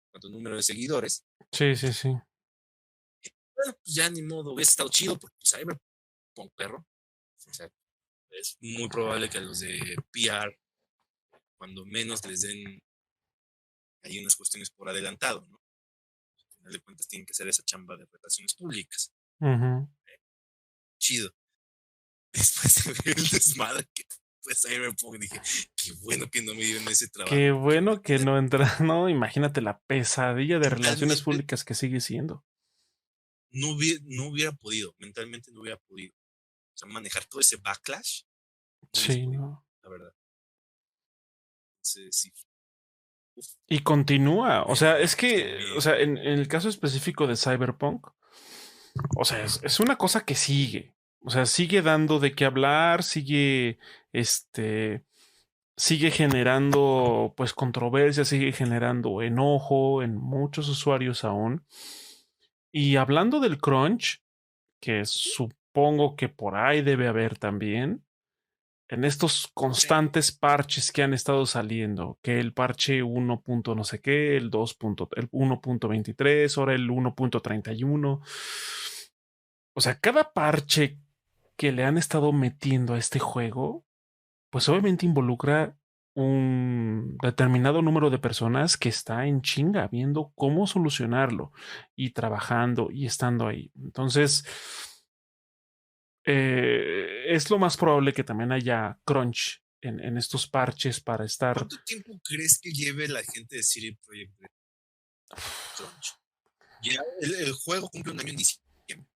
en cuanto a número de seguidores. sí, sí, sí. Bueno, pues ya ni modo, hubiese estado chido porque pues ahí me pongo perro. O sea, es muy probable que a los de PR, cuando menos les den hay unas cuestiones por adelantado, ¿no? Al final de cuentas tienen que hacer esa chamba de relaciones públicas. Ujú. Chido. Después de ver el desmadre que pues Cyberpunk, dije, qué bueno que no me dieron ese trabajo. Qué Porque bueno que no entra, no, imagínate la pesadilla de relaciones mentalmente públicas que sigue siendo. no hubiera podido, mentalmente no hubiera podido. O sea, manejar todo ese backlash, no hubiese Sí, podido, ¿no? la verdad. Entonces, sí, uf, Y continúa, o sea, es sí que, o me, sea, en el caso específico de Cyberpunk, o sea, es una cosa que sigue, o sea, sigue dando de qué hablar, sigue generando, pues, controversia, sigue generando enojo en muchos usuarios aún. Y hablando del crunch, que supongo que por ahí debe haber también, en estos sí, constantes parches que han estado saliendo, que el parche 1. No sé qué, el 1.23, ahora el 1.31. O sea, cada parche que le han estado metiendo a este juego, pues obviamente involucra un determinado número de personas que está en chinga viendo cómo solucionarlo y trabajando y estando ahí. Entonces, es lo más probable que también haya crunch en estos parches para estar. ¿cuánto tiempo crees que lleve la gente de CD Projekt Red Crunch? Ya el juego cumple un año en diciembre.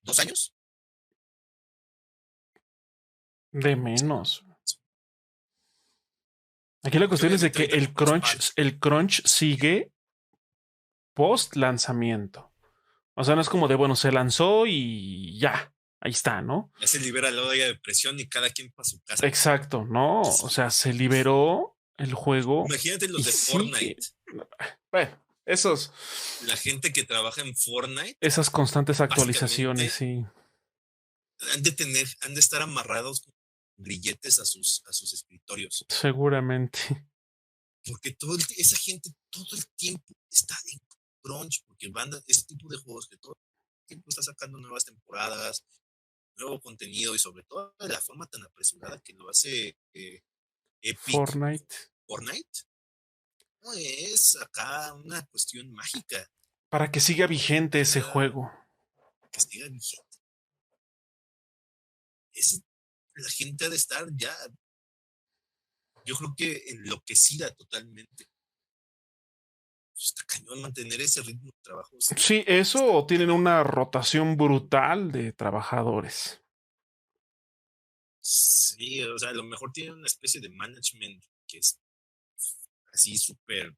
¿2 años? De menos. Aquí la Porque cuestión es de obviamente que ahorita con los parches, el crunch sigue post lanzamiento. O sea, no es como de, bueno, se lanzó y ya, ahí está, ¿no? ya se libera la olla de presión y cada quien para su casa. Exacto, no. O Sí. sea, se liberó el juego Imagínate y los de sigue. Fortnite. Bueno, La gente que trabaja en Fortnite, esas constantes actualizaciones, básicamente sí, han de estar amarrados con grilletes a sus escritorios. seguramente. Porque esa gente todo el tiempo está en crunch, porque este tipo de juegos que todo el tiempo está sacando nuevas temporadas, nuevo contenido y sobre todo de la forma tan apresurada que lo hace Epic con Fortnite. Fortnite. No es acá una cuestión mágica. Para que siga vigente ese Acá juego. que siga vigente. La gente ha de estar ya, yo creo que enloquecida totalmente. Está cañón mantener ese ritmo de trabajo. Sí, Está eso tienen cañón. una rotación brutal de trabajadores. Sí, o sea, a lo mejor tiene una especie de management que es así súper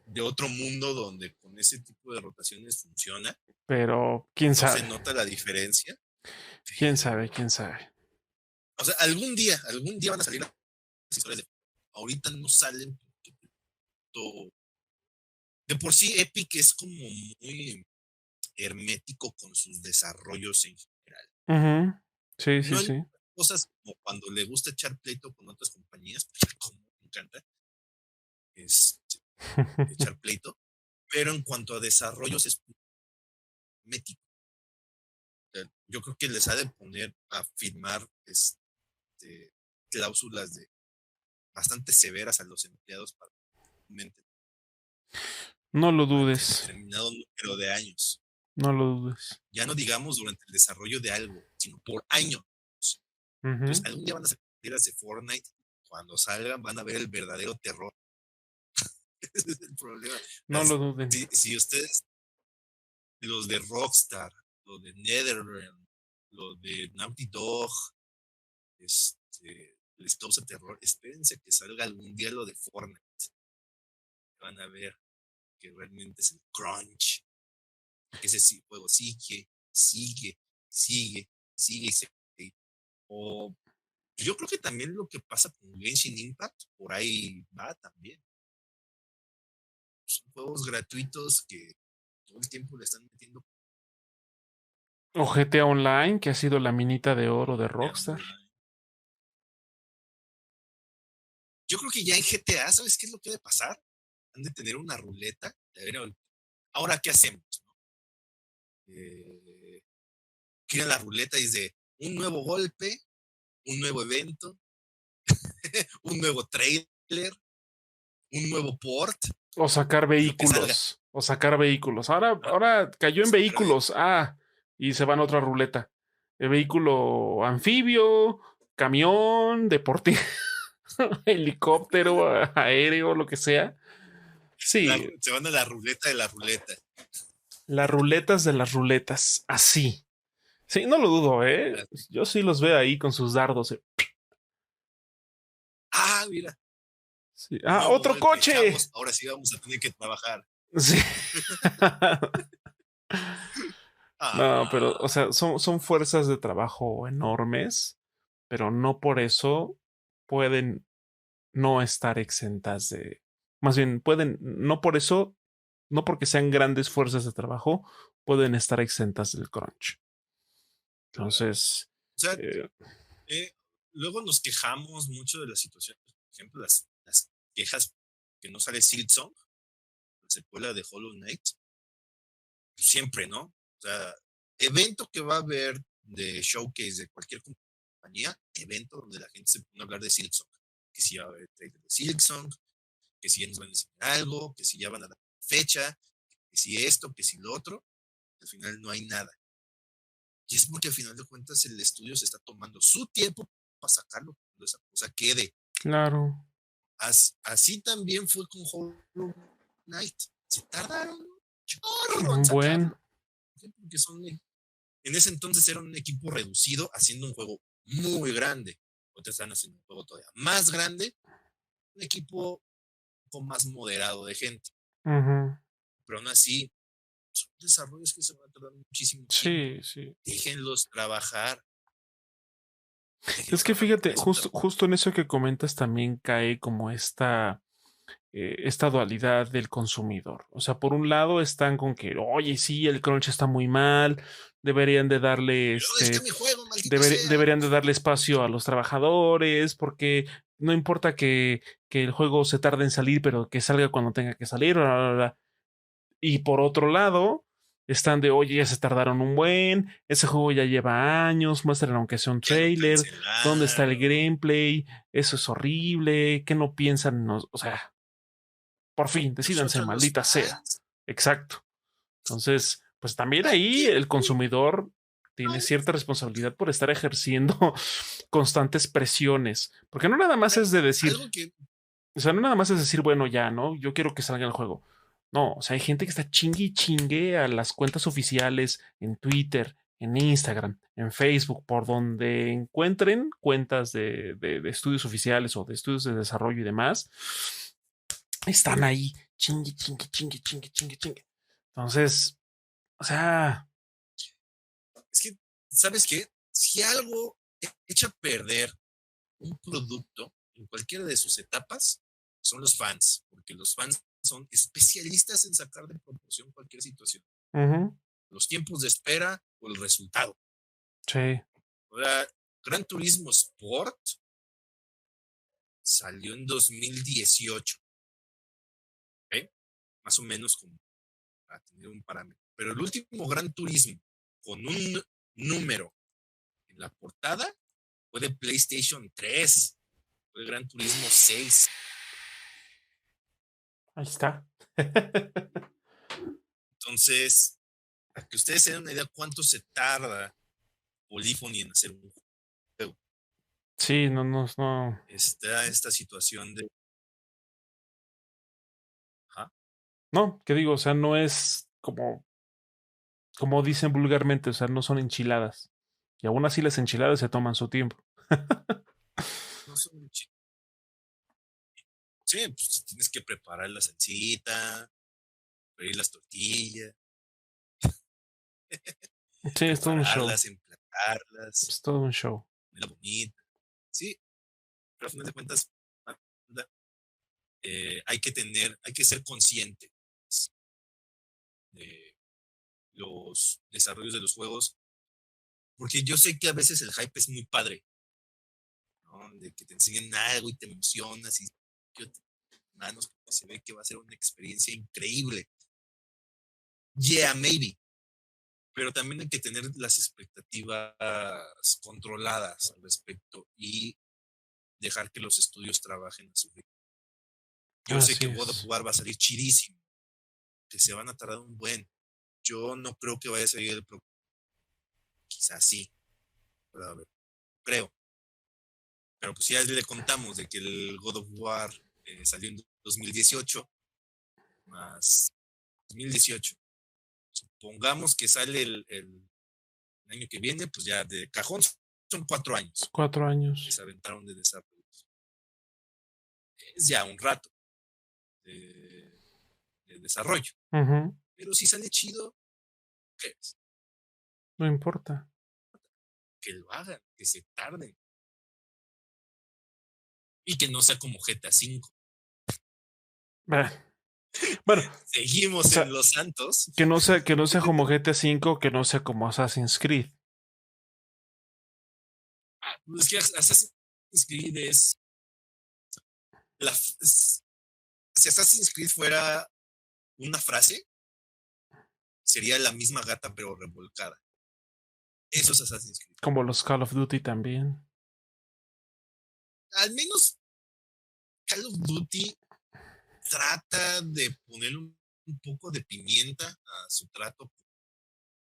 de otro mundo donde con ese tipo de rotaciones funciona. Pero quién No se sabe, nota la diferencia, quién sabe, pero quién sabe. O sea, algún día van a salir las historias ahorita no salen porque de por sí Epic es como muy hermético con sus desarrollos en general. Uh-huh. Sí, sí, No en sí. cosas como cuando le gusta echar pleito con otras compañías, porque como me encanta echar pleito, pero en cuanto a desarrollos es hermético. Yo creo que les ha de poner a firmar cláusulas bastante severas a los empleados para No lo durante dudes. determinado número de años. No lo dudes. Ya no digamos durante el desarrollo de algo, sino por años. Uh-huh. Entonces, algún día van a salir las de Fortnite. Cuando salgan, van a ver el verdadero terror. Ese es el problema. No lo duden. Si ustedes, los de Rockstar, los de NetherRealm, los de Naughty Dog, les causa terror, espérense que salga algún día lo de Fortnite. Van a ver que realmente es el crunch. Que ese juego sigue y sigue. O yo creo que también lo que pasa con Genshin Impact, por ahí va también. Son juegos gratuitos que todo el tiempo le están metiendo. O GTA Online, que ha sido la minita de oro de Rockstar. Yo creo que ya en GTA, ¿sabes qué es lo que debe pasar? Han de tener una ruleta. Ahora, ¿qué hacemos? Gira la ruleta y dice un nuevo golpe, un nuevo evento, un nuevo trailer, un nuevo port. O sacar vehículos. O sacar vehículos. Ahora cayó en vehículos. Y se van a otra ruleta. El vehículo anfibio, camión, deportivo, helicóptero, aéreo, lo que sea. Sí. Se van a la ruleta de la ruleta. Las ruletas de las ruletas. Así. Sí, no lo dudo, ¿eh? Yo sí los veo ahí con sus dardos. Mira. Sí. Otro golpe, coche. chavos, ahora sí vamos a tener que trabajar. Sí. No, pero, o sea, son fuerzas de trabajo enormes, pero no por eso pueden no estar exentas de. Más bien, pueden, no por eso, no porque sean grandes fuerzas de trabajo, pueden estar exentas del crunch. Entonces. O sea, luego nos quejamos mucho de la situación. Por ejemplo, las quejas que no sale Silksong, la secuela de Hollow Knight. Siempre, ¿no? O sea, evento que va a haber de showcase de cualquier compañía, evento donde la gente se pone a hablar de Silksong. Que si va a haber trailer de Silksong, que si ya nos van a enseñar algo, que si ya van a dar fecha, que si esto, que si lo otro. Al final no hay nada. Y es porque al final de cuentas el estudio se está tomando su tiempo para sacarlo cuando esa cosa quede. Claro. Así también fue con Hollow Knight. Se tardaron un chorro en sacarlo. Porque en ese entonces era un equipo reducido haciendo un juego muy grande. Otros están haciendo un juego todavía más grande. Un equipo con más moderado de gente. Uh-huh. Pero aún así, son desarrollos que se van a tardar muchísimo tiempo. Sí. Déjenlos trabajar. Es que fíjate, justo en eso que comentas también cae como esta dualidad del consumidor. O sea, por un lado están con que, oye, sí, el crunch está muy mal, deberían de darle deberían de darle espacio a los trabajadores, porque no importa que el juego se tarde en salir, pero que salga cuando tenga que salir. Bla, bla, bla. Y por otro lado, están de, oye, ya se tardaron un buen, ese juego ya lleva años, muestran aunque sea un trailer, ¿dónde está el gameplay? Eso es horrible, ¿qué no piensan? O sea, por fin, decídanse, maldita sea. Exacto. Entonces, pues también ahí el consumidor tiene cierta responsabilidad por estar ejerciendo constantes presiones, porque no nada más es de decir, o sea, no nada más es decir, bueno, ya, ¿no? Yo quiero que salga el juego. No, o sea, hay gente que está chingue y chingue a las cuentas oficiales en Twitter, en Instagram, en Facebook, por donde encuentren cuentas de estudios oficiales o de estudios de desarrollo y demás. Están ahí, chingue. Entonces, o sea. Es que, ¿sabes qué? Si algo echa a perder un producto en cualquiera de sus etapas son los fans, porque los fans son especialistas en sacar de proporción cualquier situación. Ujú. Los tiempos de espera o el resultado. Sí. Ahora, Gran Turismo Sport salió en 2018. ¿Ok? Más o menos como para tener un parámetro. Pero el último Gran Turismo con un número en la portada fue de PlayStation 3. Fue Gran Turismo 6. Ahí está. Entonces, para que ustedes se den una idea cuánto se tarda Polyphony en hacer un juego. Sí, no. Está esta situación de... Ajá. No, ¿qué digo? O sea, no es como dicen vulgarmente, o sea, no son enchiladas. Y aún así las enchiladas se toman su tiempo. No son sí, pues tienes que preparar la salsita, freír las tortillas, Sí, es todo un show. prepararlas, emplatarlas, Es todo un show. ponerla bonita. Sí, pero al final de cuentas, hay que ser consciente de los desarrollos de los juegos, porque yo sé que a veces el hype es muy padre, ¿no? De que te enseñen algo y te emocionas y manos, se ve que va a ser una experiencia increíble. Yeah, maybe. Pero también hay que tener las expectativas controladas al respecto y dejar que los estudios trabajen a su ritmo. Yo sé Así que God of es. War va a salir chidísimo, que se van a tardar un buen. Yo no creo que vaya a salir el próximo. Quizás sí, pero a ver, creo. Pero pues ya le contamos de que el God of War salió en 2018 más 2018. Supongamos que sale el año que viene, pues ya de cajón son 4 años 4 que años. se aventaron de desarrollo. Es ya un rato de desarrollo. Ujú. Pero si sale chido, ¿qué es? No importa. Que lo hagan, que se tarden. Y que no sea como GTA V. Bah. Bueno, o Seguimos en sea, Los Santos. que no sea como GTA V, que no sea como Assassin's Creed. Es que Assassin's Creed es, si Assassin's Creed fuera una frase, sería la misma gata pero revolcada. Eso es Assassin's Creed. Como los Call of Duty también. Al menos Call of Duty trata de poner un poco de pimienta a su trato.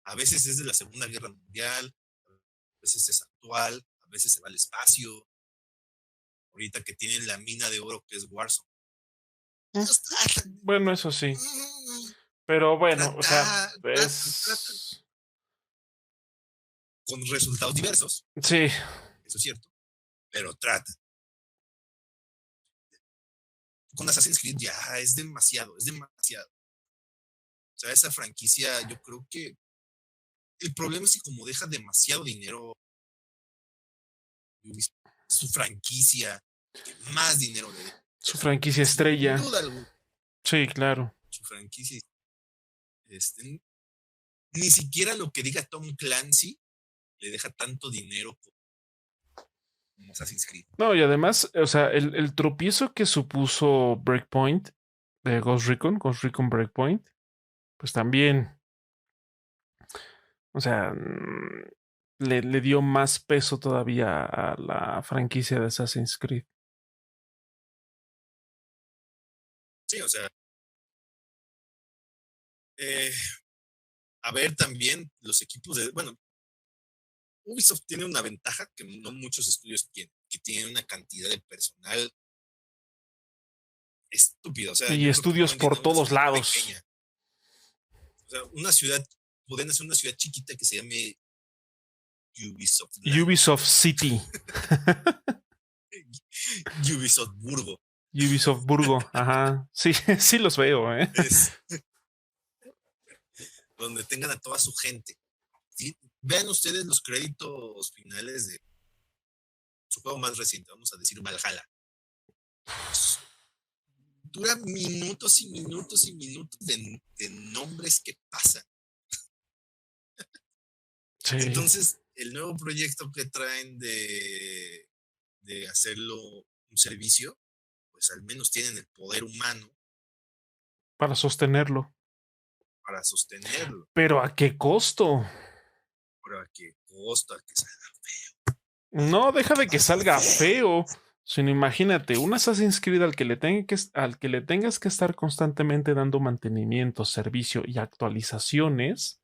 A veces es de la Segunda Guerra Mundial, a veces es actual, a veces se va al espacio. Ahorita que tienen la mina de oro que es Warzone. Ellos tratan. Bueno, eso sí. Pero bueno, o sea, Tratan. es. Con resultados diversos, Sí, eso es cierto, pero tratan. Con Assassin's Creed ya es demasiado, es demasiado. O sea, esa franquicia, yo creo que el problema es que como deja demasiado dinero, su franquicia, que más dinero le su deja, franquicia sin estrella. duda alguna, Sí, claro. su franquicia, ni siquiera lo que diga Tom Clancy le deja tanto dinero como Assassin's Creed. No, y además, o sea, el tropiezo que supuso Breakpoint de Ghost Recon Breakpoint, pues también, o sea, le dio más peso todavía a la franquicia de Assassin's Creed. Sí, o sea, eh, a ver también los equipos de, bueno, Ubisoft tiene una ventaja que no muchos estudios tienen, que tienen una cantidad de personal estúpida. O sea, Y yo creo que estudios pueden llenar por una todos ciudad lados. pequeña. O sea, una ciudad, pueden hacer una ciudad chiquita que se llame Ubisoft Land, Ubisoft City. Ubisoft Burgo. Ubisoft Burgo. Ajá. Sí, sí los veo, ¿eh? Es donde tengan a toda su gente. ¿Sí? Vean ustedes los créditos finales de su juego más reciente, vamos a decir Valhalla. Pues, dura minutos y minutos y minutos de nombres que pasan. Sí. Entonces, el nuevo proyecto que traen de hacerlo un servicio, pues al menos tienen el poder humano Para sostenerlo. para sostenerlo. ¿Pero a qué costo? Pero a qué costo, a qué salga. No, deja de que salga feo. Sino imagínate, un Assassin's Creed al que le tengas que estar constantemente dando mantenimiento, servicio y actualizaciones.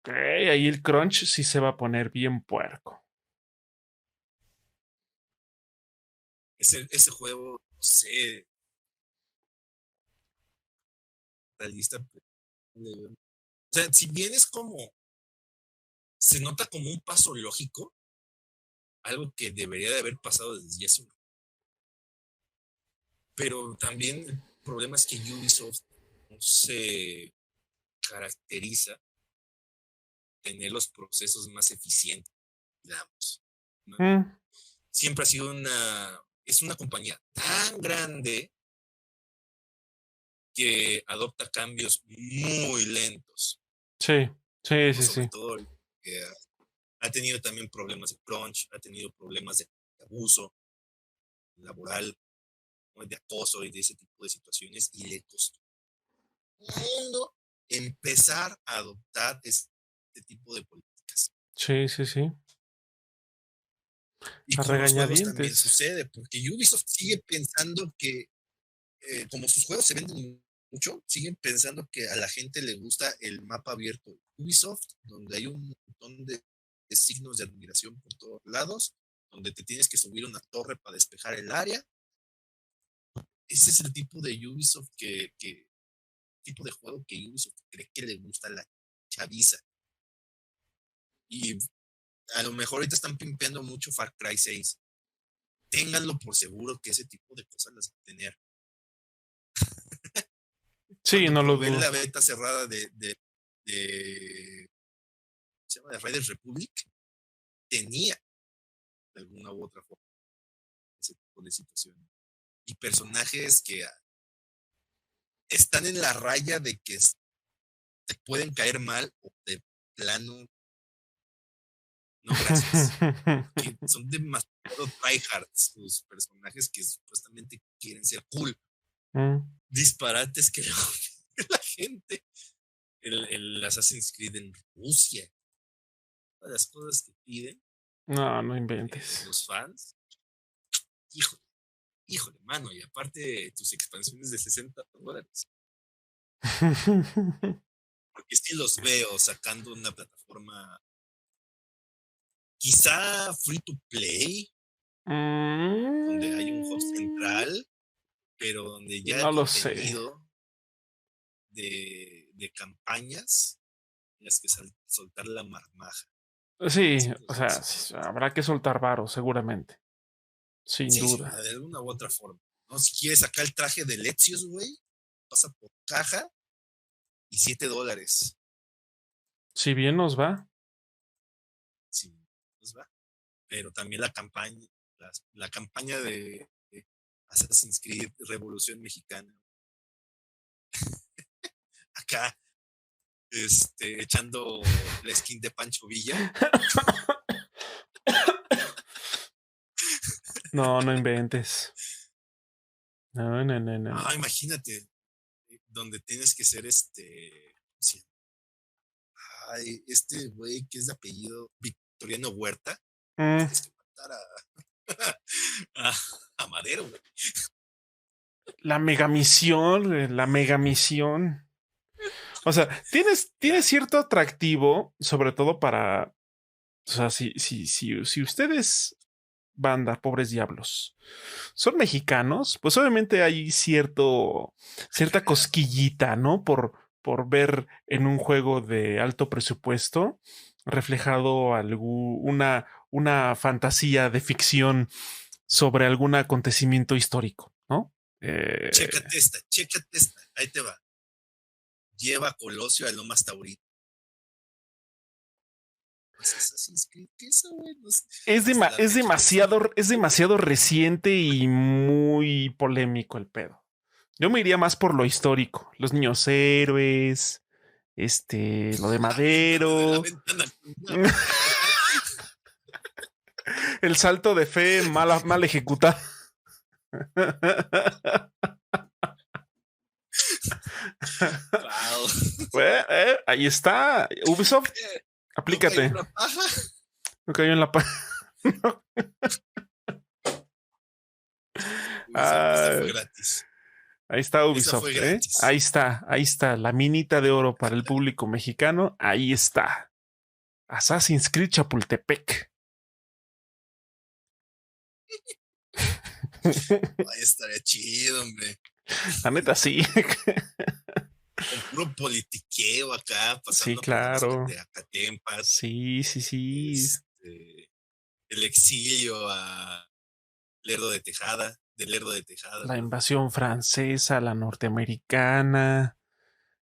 Ahí el crunch sí se va a poner bien puerco. Ese juego, no sé, realista. O sea, si bien es como, se nota como un paso lógico, algo que debería de haber pasado desde hace un. Pero también el problema es que Ubisoft no se caracteriza tener los procesos más eficientes, digamos, ¿no? Siempre ha sido es una compañía tan grande que adopta cambios muy lentos. Sí. Sobre todo que ha tenido también problemas de crunch, ha tenido problemas de abuso laboral, de acoso y de ese tipo de situaciones, y le costó mundo empezar a adoptar este tipo de políticas. Sí. Y A con los juegos también regañadientes. sucede, porque Ubisoft sigue pensando que, como sus juegos se venden mucho, siguen pensando que a la gente le gusta el mapa abierto Ubisoft, donde hay un montón de signos de admiración por todos lados, donde te tienes que subir una torre para despejar el área. Ese es el tipo de Ubisoft tipo de juego que Ubisoft cree que le gusta a la chaviza. Y a lo mejor ahorita están pimpeando mucho Far Cry 6. Ténganlo por seguro que ese tipo de cosas las van a tener. Sí, Cuando no lo probé dudo. la beta cerrada se llama de Riders Republic, tenía de alguna u otra forma ese tipo de situaciones. Y personajes que están en la raya de que te pueden caer mal o de plano, no gracias. Que son demasiado tryhards los personajes que supuestamente quieren ser cool. Disparates que la gente. El Assassin's Creed en Rusia. Todas las cosas que piden. No inventes. Los fans. Híjole, mano. Y aparte tus expansiones de $60. Porque sí los veo sacando una plataforma quizá free to play, donde hay un hub central, pero donde ya el No lo sé. contenido de campañas, las que soltar la marmaja. Sí, o sea, habrá que soltar varo, seguramente. Sin duda. De alguna u otra forma. ¿No? Si quieres sacar el traje de Lexios, güey, pasa por caja y $7. Si bien nos va. Sí, pues va. Pero también la campaña de Assassin's Creed Revolución Mexicana. Acá, echando la skin de Pancho Villa. No inventes. No. Imagínate, donde tienes que ser sí. Ay, este güey que es de apellido Victoriano Huerta. Tienes que matar a Madero, güey. La megamisión, la megamisión. O sea, tiene cierto atractivo, sobre todo para. O sea, si ustedes, banda, pobres diablos, son mexicanos, pues obviamente hay cierta cosquillita, ¿no? Por ver en un juego de alto presupuesto reflejado una fantasía de ficción sobre algún acontecimiento histórico, ¿no? Chécate esta. Ahí te va. Lleva a Colosio a Lomas Taurino. pues Assassin's Creed, ¿qué es eso, güey? No sé. Es, Hasta la fecha no sé. es demasiado reciente y muy polémico el pedo. Yo me iría más por lo histórico. Los niños héroes, lo de Aviéntate de la Madero, ventana. el salto de fe mal ejecutado. Wow. Ahí está. Ubisoft, No cayó aplícate. una paja. No cayó en la Ubisoft, esta Ah, fue gratis. ahí está Esa fue Ubisoft, ¿eh? gratis. Ahí está, la minita de oro para el público mexicano. Ahí está. Assassin's Creed Chapultepec. Ay, estaría chido, hombre. La neta, sí. Con puro politiqueo acá, Sí, pasando por los claro. de Acatempas. Sí, sí, sí. El exilio a Lerdo de Tejada, de Lerdo de Tejada, La perdón. invasión francesa, la norteamericana.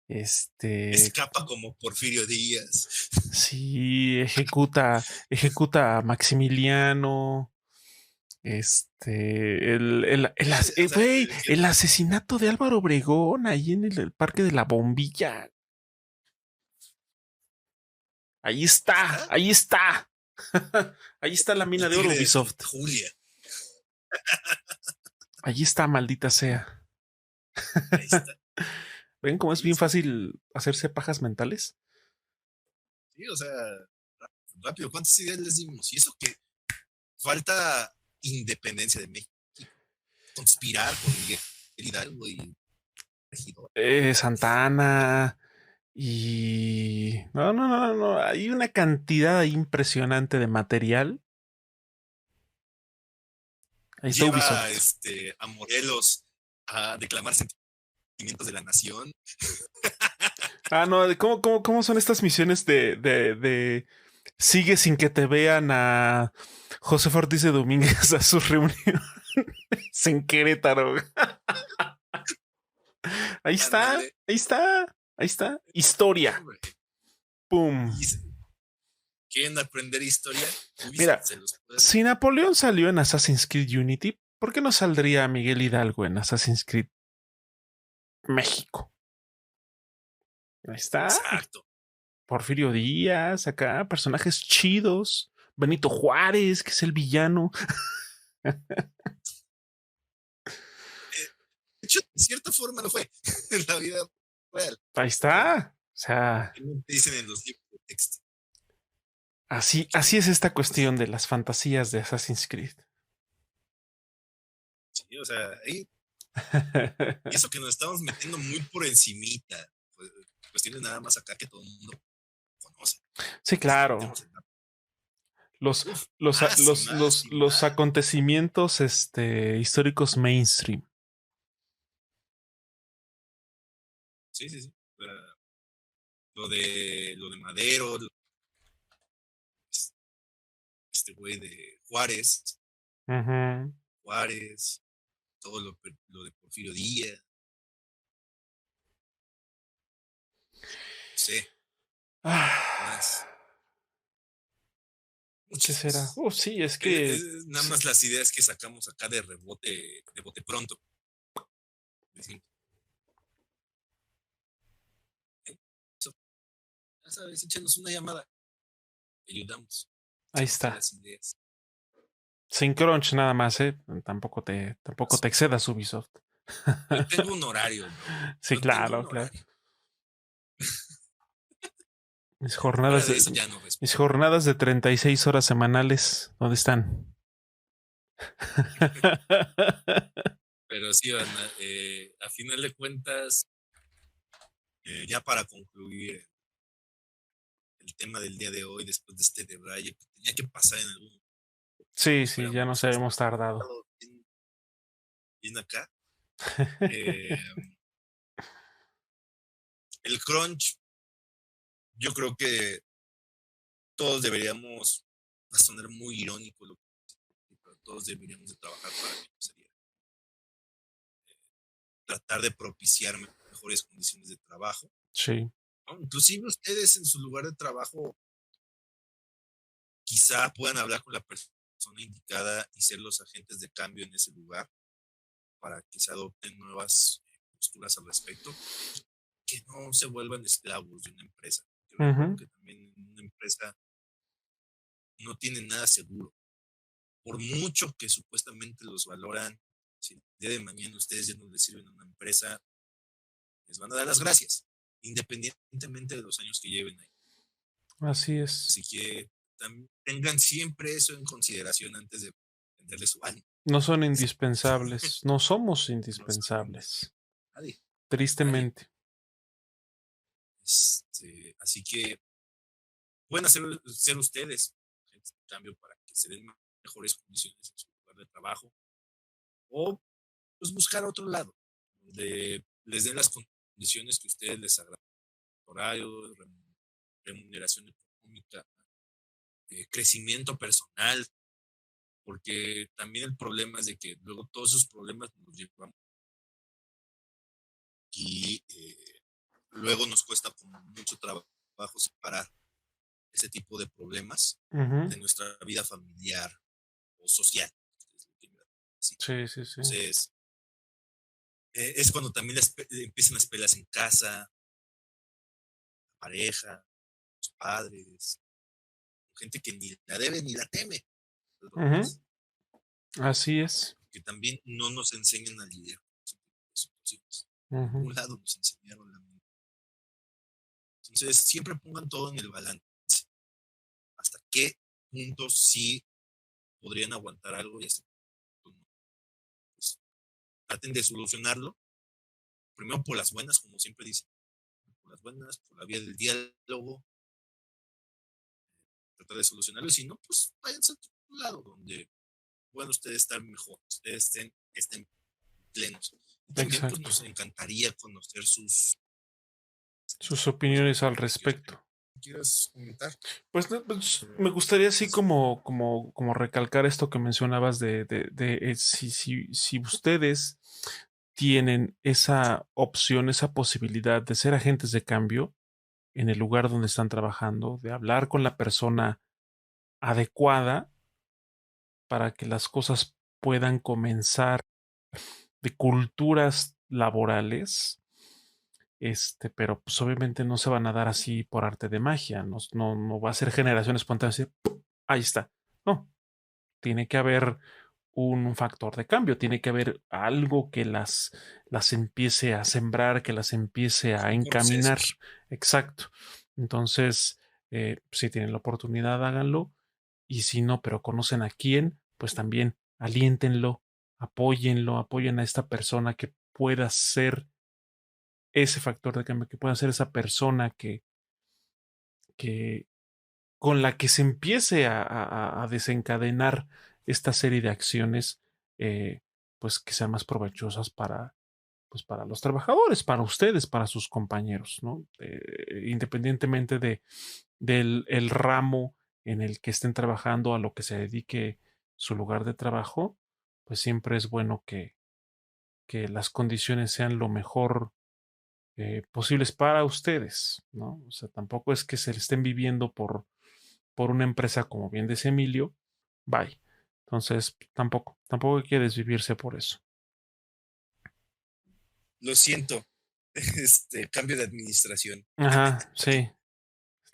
Escapa como Porfirio Díaz. Sí, ejecuta a Maximiliano. O sea, Güey, el asesinato de Álvaro Obregón ahí en el Parque de la Bombilla. Ahí está, ¿está? ahí está. Ahí está la mina El de oro tigre de Ubisoft. Santa Julia. Allí está, maldita sea. Ahí está. ¿Ven cómo es Sí, bien sí, sí. fácil hacerse pajas mentales? Sí, o sea, rápido, ¿cuántas ideas les dimos? Y eso que falta independencia de México. Conspirar con Miguel Hidalgo y regidor. Santana y... No, no, no, no. Hay una cantidad impresionante de material. Ahí está Lleva Ubisoft. a Morelos a declamar sentimientos de la nación. Ah, no, cómo son estas misiones de sigue sin que te vean a José Ortiz de Domínguez a sus reuniones en Querétaro? Ahí está, Ándale. ahí está, ahí está. Historia. Hombre, Pum. y quieren aprender historia, Ubisoft Mira, se los puede. si Napoleón salió en Assassin's Creed Unity, ¿por qué no saldría Miguel Hidalgo en Assassin's Creed México? Ahí está. Exacto. Porfirio Díaz, acá, personajes chidos. Benito Juárez, que es el villano. De hecho, de cierta forma no fue en la vida real. Ahí está. O sea, Que no te dicen en los libros de texto. así es esta Pues, cuestión de las fantasías de Assassin's Creed. sí, o sea, ahí, y eso que nos estamos metiendo muy por encimita. Pues, cuestiones nada más acá que todo el mundo conoce. Sí, Si nos claro. metemos en Los, uf, los, más y más y los más. acontecimientos históricos mainstream. Sí, sí, sí. Lo de Madero, este güey de Juárez, Ujú. Juárez, todo lo de Porfirio Díaz, no sé, Ah, más, ¿qué muchas será? cosas. Sí, es Es que nada más las ideas que sacamos acá de bote pronto. Decimos, eso, ya sabes, échanos una llamada, te ayudamos, ahí echándote está. las ideas. Sin crunch nada más, ¿eh? Tampoco te Así. excedas, Ubisoft. Yo tengo un horario, bro. Sí, Yo tengo claro, un claro. horario. Mis Fuera jornadas de de, eso ya no mis respondo. jornadas de 36 horas semanales, ¿dónde están? Pero sí, Ana, a final de cuentas, ya para concluir el tema del día de hoy, después de este debraye, pues, tenía que pasar en algún momento, Sí, nos sí, ya nos fuéramos habíamos tardado. bien, bien acá. Eh, el crunch, yo creo que todos deberíamos, va a sonar muy irónico, pero todos deberíamos de trabajar para que no sería tratar de propiciar mejores condiciones de trabajo. Sí. ¿No? Inclusive ustedes en su lugar de trabajo, quizá puedan hablar con la persona indicada y ser los agentes de cambio en ese lugar para que se adopten nuevas posturas al respecto, que no se vuelvan esclavos de una empresa. Que recuerden Ujú. que también en una empresa no tienen nada seguro. Por mucho que supuestamente los valoran, si el día de mañana ustedes ya no les sirven a una empresa, les van a dar las gracias, independientemente de los años que lleven ahí. Así es. Así que tengan siempre eso en consideración antes de venderle su alma. No son indispensables. No somos No son indispensables. nadie, nadie. Tristemente. Así que pueden ser ustedes agentes de cambio para que se den mejores condiciones en su lugar de trabajo o pues buscar otro lado donde les den las condiciones que ustedes les agradan, horario, remuneración económica, crecimiento personal, porque también el problema es de que luego todos esos problemas nos llevamos y luego nos cuesta como mucho trabajo separar ese tipo de problemas Ujú. de nuestra vida familiar o social. Sí. Sí, sí, sí. Entonces, es cuando también empiezan las peleas en casa, la pareja, los padres, gente que ni la debe ni la teme, los Ujú. papás, Así es. que también no nos enseñan a lidiar con ese tipo de situaciones. En Ujú. ningún lado nos enseñaron la mente. Entonces, siempre pongan todo en el balance. Hasta qué puntos sí podrían aguantar algo y hasta qué puntos no. Pues, traten de solucionarlo, primero por las buenas, como siempre dicen, por las buenas, por la vía del diálogo, tratar de solucionarlo, y si no, pues váyanse a otro lado donde puedan ustedes estar mejor, ustedes estén plenos. Y también pues Exacto. nos encantaría conocer sus Sus pues, opiniones al ¿qué respecto. quieras comentar? Pues, no, pues, me gustaría así como recalcar esto que mencionabas de si ustedes tienen esa opción, esa posibilidad de ser agentes de cambio en el lugar donde están trabajando, de hablar con la persona adecuada para que las cosas puedan comenzar, de culturas laborales, pero pues obviamente no se van a dar así por arte de magia, no va a ser generación espontánea, así, ¡pum! Ahí está. No, tiene que haber un factor de cambio, tiene que haber algo que las empiece a sembrar, que las empiece a Son encaminar. procesos. Exacto. Entonces, si tienen la oportunidad, háganlo. Y si no, pero conocen a quién, pues también aliéntenlo, apóyenlo, apoyen a esta persona que pueda ser ese factor de cambio, que pueda ser esa persona que con la que se empiece a desencadenar esta serie de acciones, eh, pues que sean más provechosas pues para los trabajadores, para ustedes, para sus compañeros, ¿no? Independientemente del el ramo en el que estén trabajando, a lo que se dedique su lugar de trabajo, pues siempre es bueno que las condiciones sean lo mejor posibles para ustedes, ¿no? O sea, tampoco es que se le estén viviendo por una empresa, como bien dice Emilio, bye. Entonces, tampoco hay que desvivirse por eso. Lo siento, cambio de administración. Ajá, sí,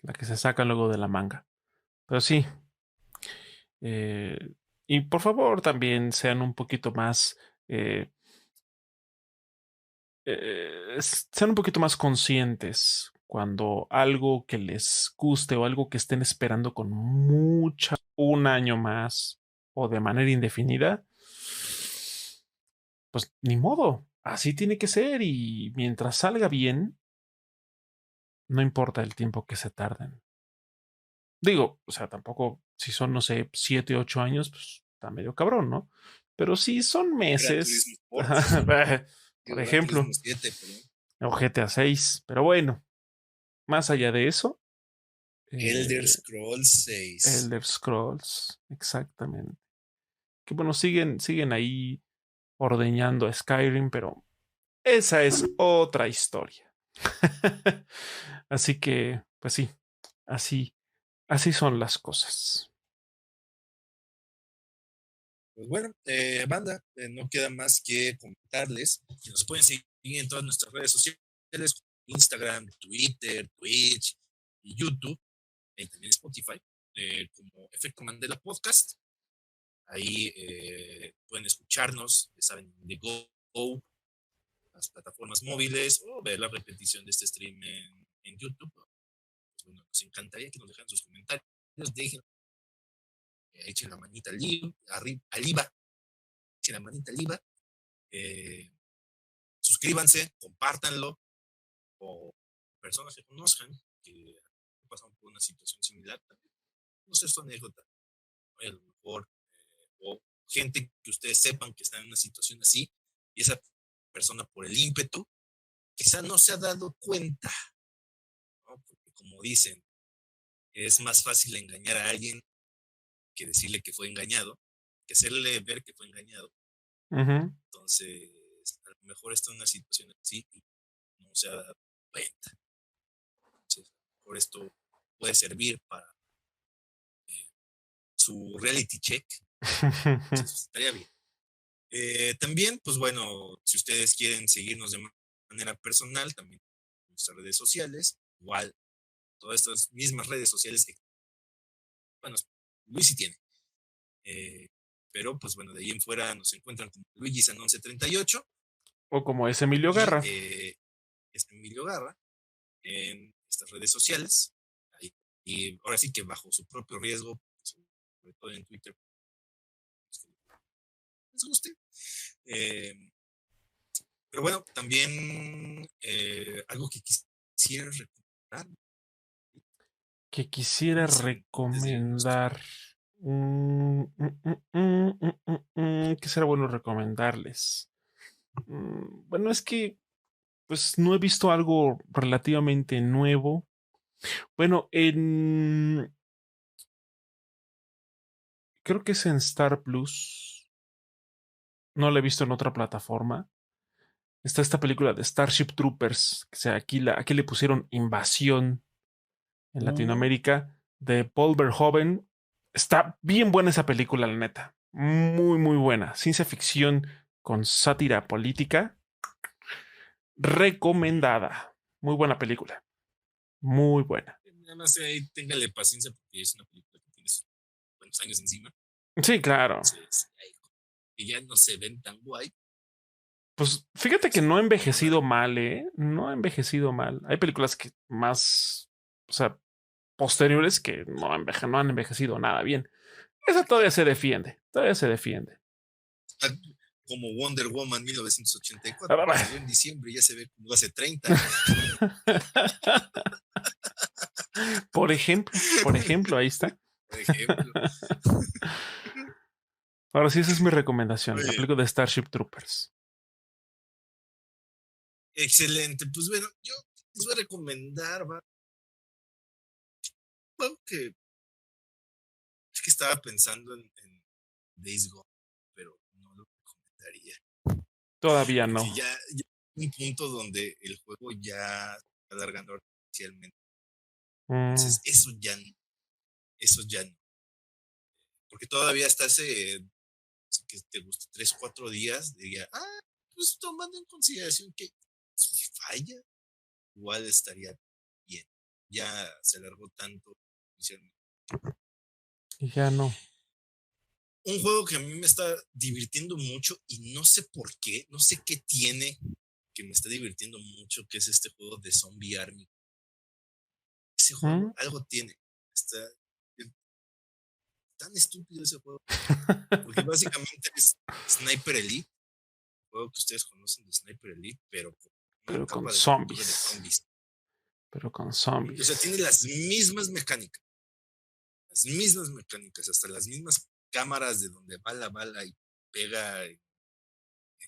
la que se saca luego de la manga. Pero sí, eh, y por favor también sean un poquito más, eh, sean un poquito más conscientes cuando algo que les guste o algo que estén esperando con mucha, un año más o de manera indefinida, pues ni modo, así tiene que ser y mientras salga bien, no importa el tiempo que se tarden. Digo, o sea, tampoco, si son, no sé, 7, 8 años, pues está medio cabrón, ¿no? Pero si son Gran Turismo meses, Sport. por Digo, Gran ejemplo, Turismo 7, perdón. o GTA 6, pero bueno, más allá de eso, Elder eh, Scrolls 6. Elder Scrolls, exactamente. Que bueno, siguen ahí ordeñando a Skyrim, pero esa es otra historia. Así que, pues sí, así, así son las cosas. Pues bueno, banda, no queda más que comentarles que nos pueden seguir en todas nuestras redes sociales, Instagram, Twitter, Twitch y YouTube, y también Spotify, como Efecto Mandela Podcast. Ahí pueden escucharnos, ya saben, de Go, las plataformas móviles, o ver la repetición de este stream en YouTube. Pues bueno, nos encantaría que nos dejen sus comentarios, dejen, echen la manita arriba, echen la manita arriba, eh, suscríbanse, compártanlo, o personas que conozcan que pasan por una situación similar, también no sé su anécdota, ¿no? A lo mejor, o gente que ustedes sepan que está en una situación así, y esa persona por el ímpetu, quizá no se ha dado cuenta, ¿no? Porque como dicen, es más fácil engañar a alguien que decirle que fue engañado, que hacerle ver que fue engañado. Ujú. Entonces, a lo mejor está en una situación así y no se ha dado cuenta. Entonces, por esto puede servir para su reality check. Entonces, estaría bien. También, pues bueno, si ustedes quieren seguirnos de manera personal, también en nuestras redes sociales, igual, todas estas mismas redes sociales que, bueno, Luis sí tiene. Eh, pero, pues bueno, de ahí en fuera nos encuentran como Luigi San 1138 O como es Emilio y Garra. Emilio Garra en estas redes sociales. Ahí, y ahora sí que bajo su propio riesgo, sobre todo en Twitter, pues, les guste. Eh, pero bueno, también algo que quisiera recomendar, Que quisiera no sé, desde nuestro... recomendar. ¿Qué será bueno recomendarles? Bueno, es que pues no he visto algo relativamente nuevo. Bueno, creo que es en Star Plus. No la he visto en otra plataforma. Está esta película de Starship Troopers, que sea, aquí le pusieron Invasión en Uh, Latinoamérica, de Paul Verhoeven. Está bien buena esa película, la neta. Muy, muy buena. Ciencia ficción con sátira política. Recomendada. Muy buena película. Muy buena. nada más ahí téngale paciencia porque es una película que tiene buenos años encima. Sí, claro. Entonces, que ya no se ven tan guay. Pues fíjate que Sí, no ha no la envejecido ven. mal, ¿eh? No ha envejecido mal. Hay películas que más, o sea, posteriores que no han envejecido nada bien. Esa todavía se defiende. Todavía se defiende. Ah, como Wonder Woman 1984, Ah, que salió en diciembre y ya se ve como hace 30. Por ejemplo, ahí está. Por ejemplo. Ahora sí, esa es mi recomendación, la Oye, película de Starship Troopers. excelente. Pues bueno, yo les voy a recomendar, ¿va? Bueno, que es que estaba pensando en Days Gone, pero no lo recomendaría. Todavía Porque no. ya hay un punto donde el juego ya está alargando artificialmente. Mm, Entonces, eso ya no. Porque todavía hasta hace que te guste 3, 4 días, diría, pues tomando en consideración que si falla, igual estaría bien. Ya se alargó tanto. ya no. Un juego que a mí me está divirtiendo mucho y no sé por qué, no sé qué tiene que me está divirtiendo mucho, que es este juego de Zombie Army. Ese juego Mm. algo tiene. Está tan estúpido ese juego, porque básicamente es Sniper Elite, el juego que ustedes conocen de Sniper Elite, pero con una Pero con capa de captura de zombies. zombies. Pero con O sea, tiene zombies. las mismas mecánicas, hasta las mismas cámaras de donde va la bala y pega en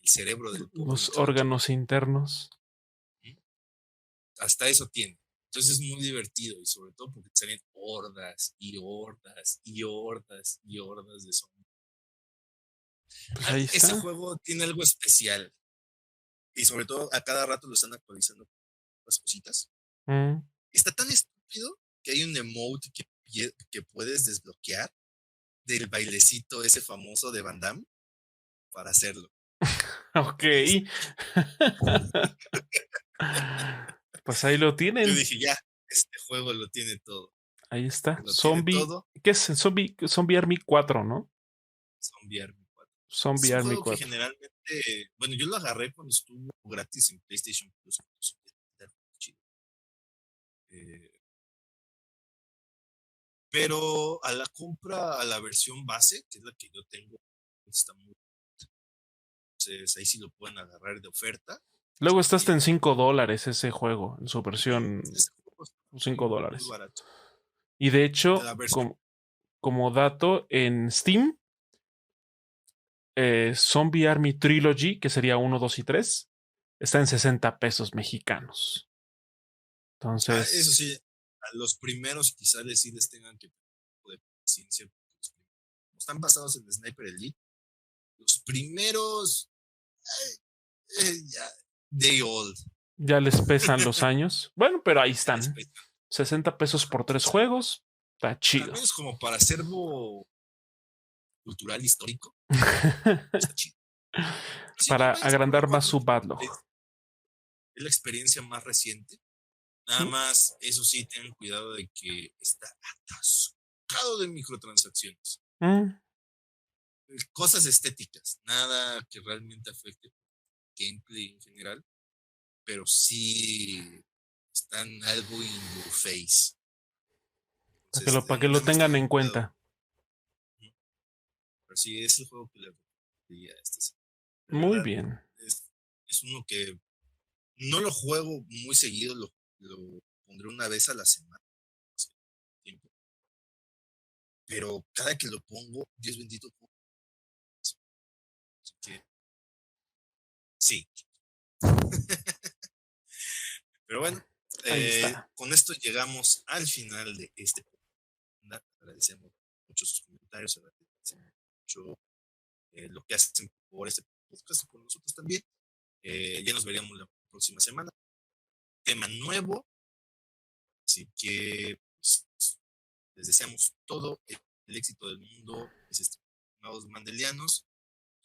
el cerebro del pobre Los muchacho. órganos internos. Hasta eso tiene. Entonces es muy divertido y sobre todo porque salen hordas y hordas y hordas y hordas de zombies. Pues ahí Ese está. juego tiene algo especial y sobre todo a cada rato lo están actualizando las cositas. Mm. Está tan estúpido que hay un emote que puedes desbloquear del bailecito ese famoso de Van Damme para hacerlo. Ok. Pues ahí lo Yo tienen. dije, ya, este juego lo tiene todo. Ahí está. Lo tiene Zombie. todo. ¿Qué es? Zombie Army 4, ¿no? Zombie Army 4. Es Zombie un Army juego que 4. generalmente, bueno, yo lo agarré cuando estuvo gratis en PlayStation Plus. Chido. Pero a la compra, a la versión base, que es la que yo tengo, está muy. Entonces ahí sí lo pueden agarrar de oferta. Luego está hasta Bien. en $5 ese juego, en su versión Ese juego está muy, muy $5. barato. Y de hecho, La versión. como dato, en Steam, Zombie Army Trilogy, que sería 1, 2 y 3, está en 60 pesos mexicanos. Eso Entonces, sí, a los primeros quizás sí les tengan que tener un poco de paciencia. Como están basados en Sniper Elite, los primeros, ya, day old. ya les pesan los años. Bueno, pero ahí Ya les están. pesa. 60 pesos por 3 juegos. Está Al chido. menos como para acervo cultural histórico, está chido. Si no, Para váyanse por la agrandar más 4, su backlog. es la experiencia más reciente. Nada ¿Mm? más, eso sí, tengan cuidado de que está atascado de microtransacciones. ¿Mm? Cosas estéticas, nada que realmente afecte gameplay en general, pero sí están algo in your face. Entonces, Para que lo nada más tengan tengan en cuidado. cuenta. Pero sí, es el juego que le recomendaría a esta semana. De Muy verdad, bien. es uno que no lo juego muy seguido, lo pondré una vez a la semana. Tiempo. Pero cada que lo pongo, Dios bendito. Así que, sí. Pero bueno, Ahí está. con esto llegamos al final de este podcast. Agradecemos mucho sus comentarios, agradecemos mucho lo que hacen por este podcast y por nosotros también. Ya nos veríamos la próxima semana. Tema nuevo. Así que pues, les deseamos todo el éxito del mundo, mis estimados mandelianos.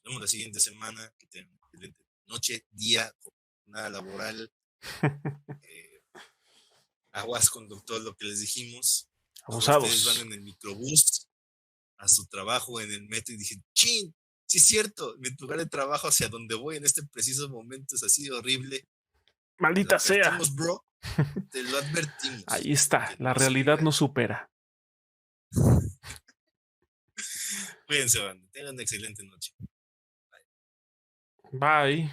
Nos vemos la siguiente semana. Que tengan una excelente noche, día, jornada laboral. Aguas con todo lo que les dijimos. Ahora ustedes van Abusados. en el microbús a su trabajo en el metro y dije, ¡chin! Sí es cierto, mi lugar de trabajo hacia donde voy en este preciso momento es así horrible. Te lo Maldita sea. advertimos, bro. Te lo advertimos. Ahí está. Que La no se realidad diga no eso. supera. Cuídense, banda. Tengan una excelente noche. Bye.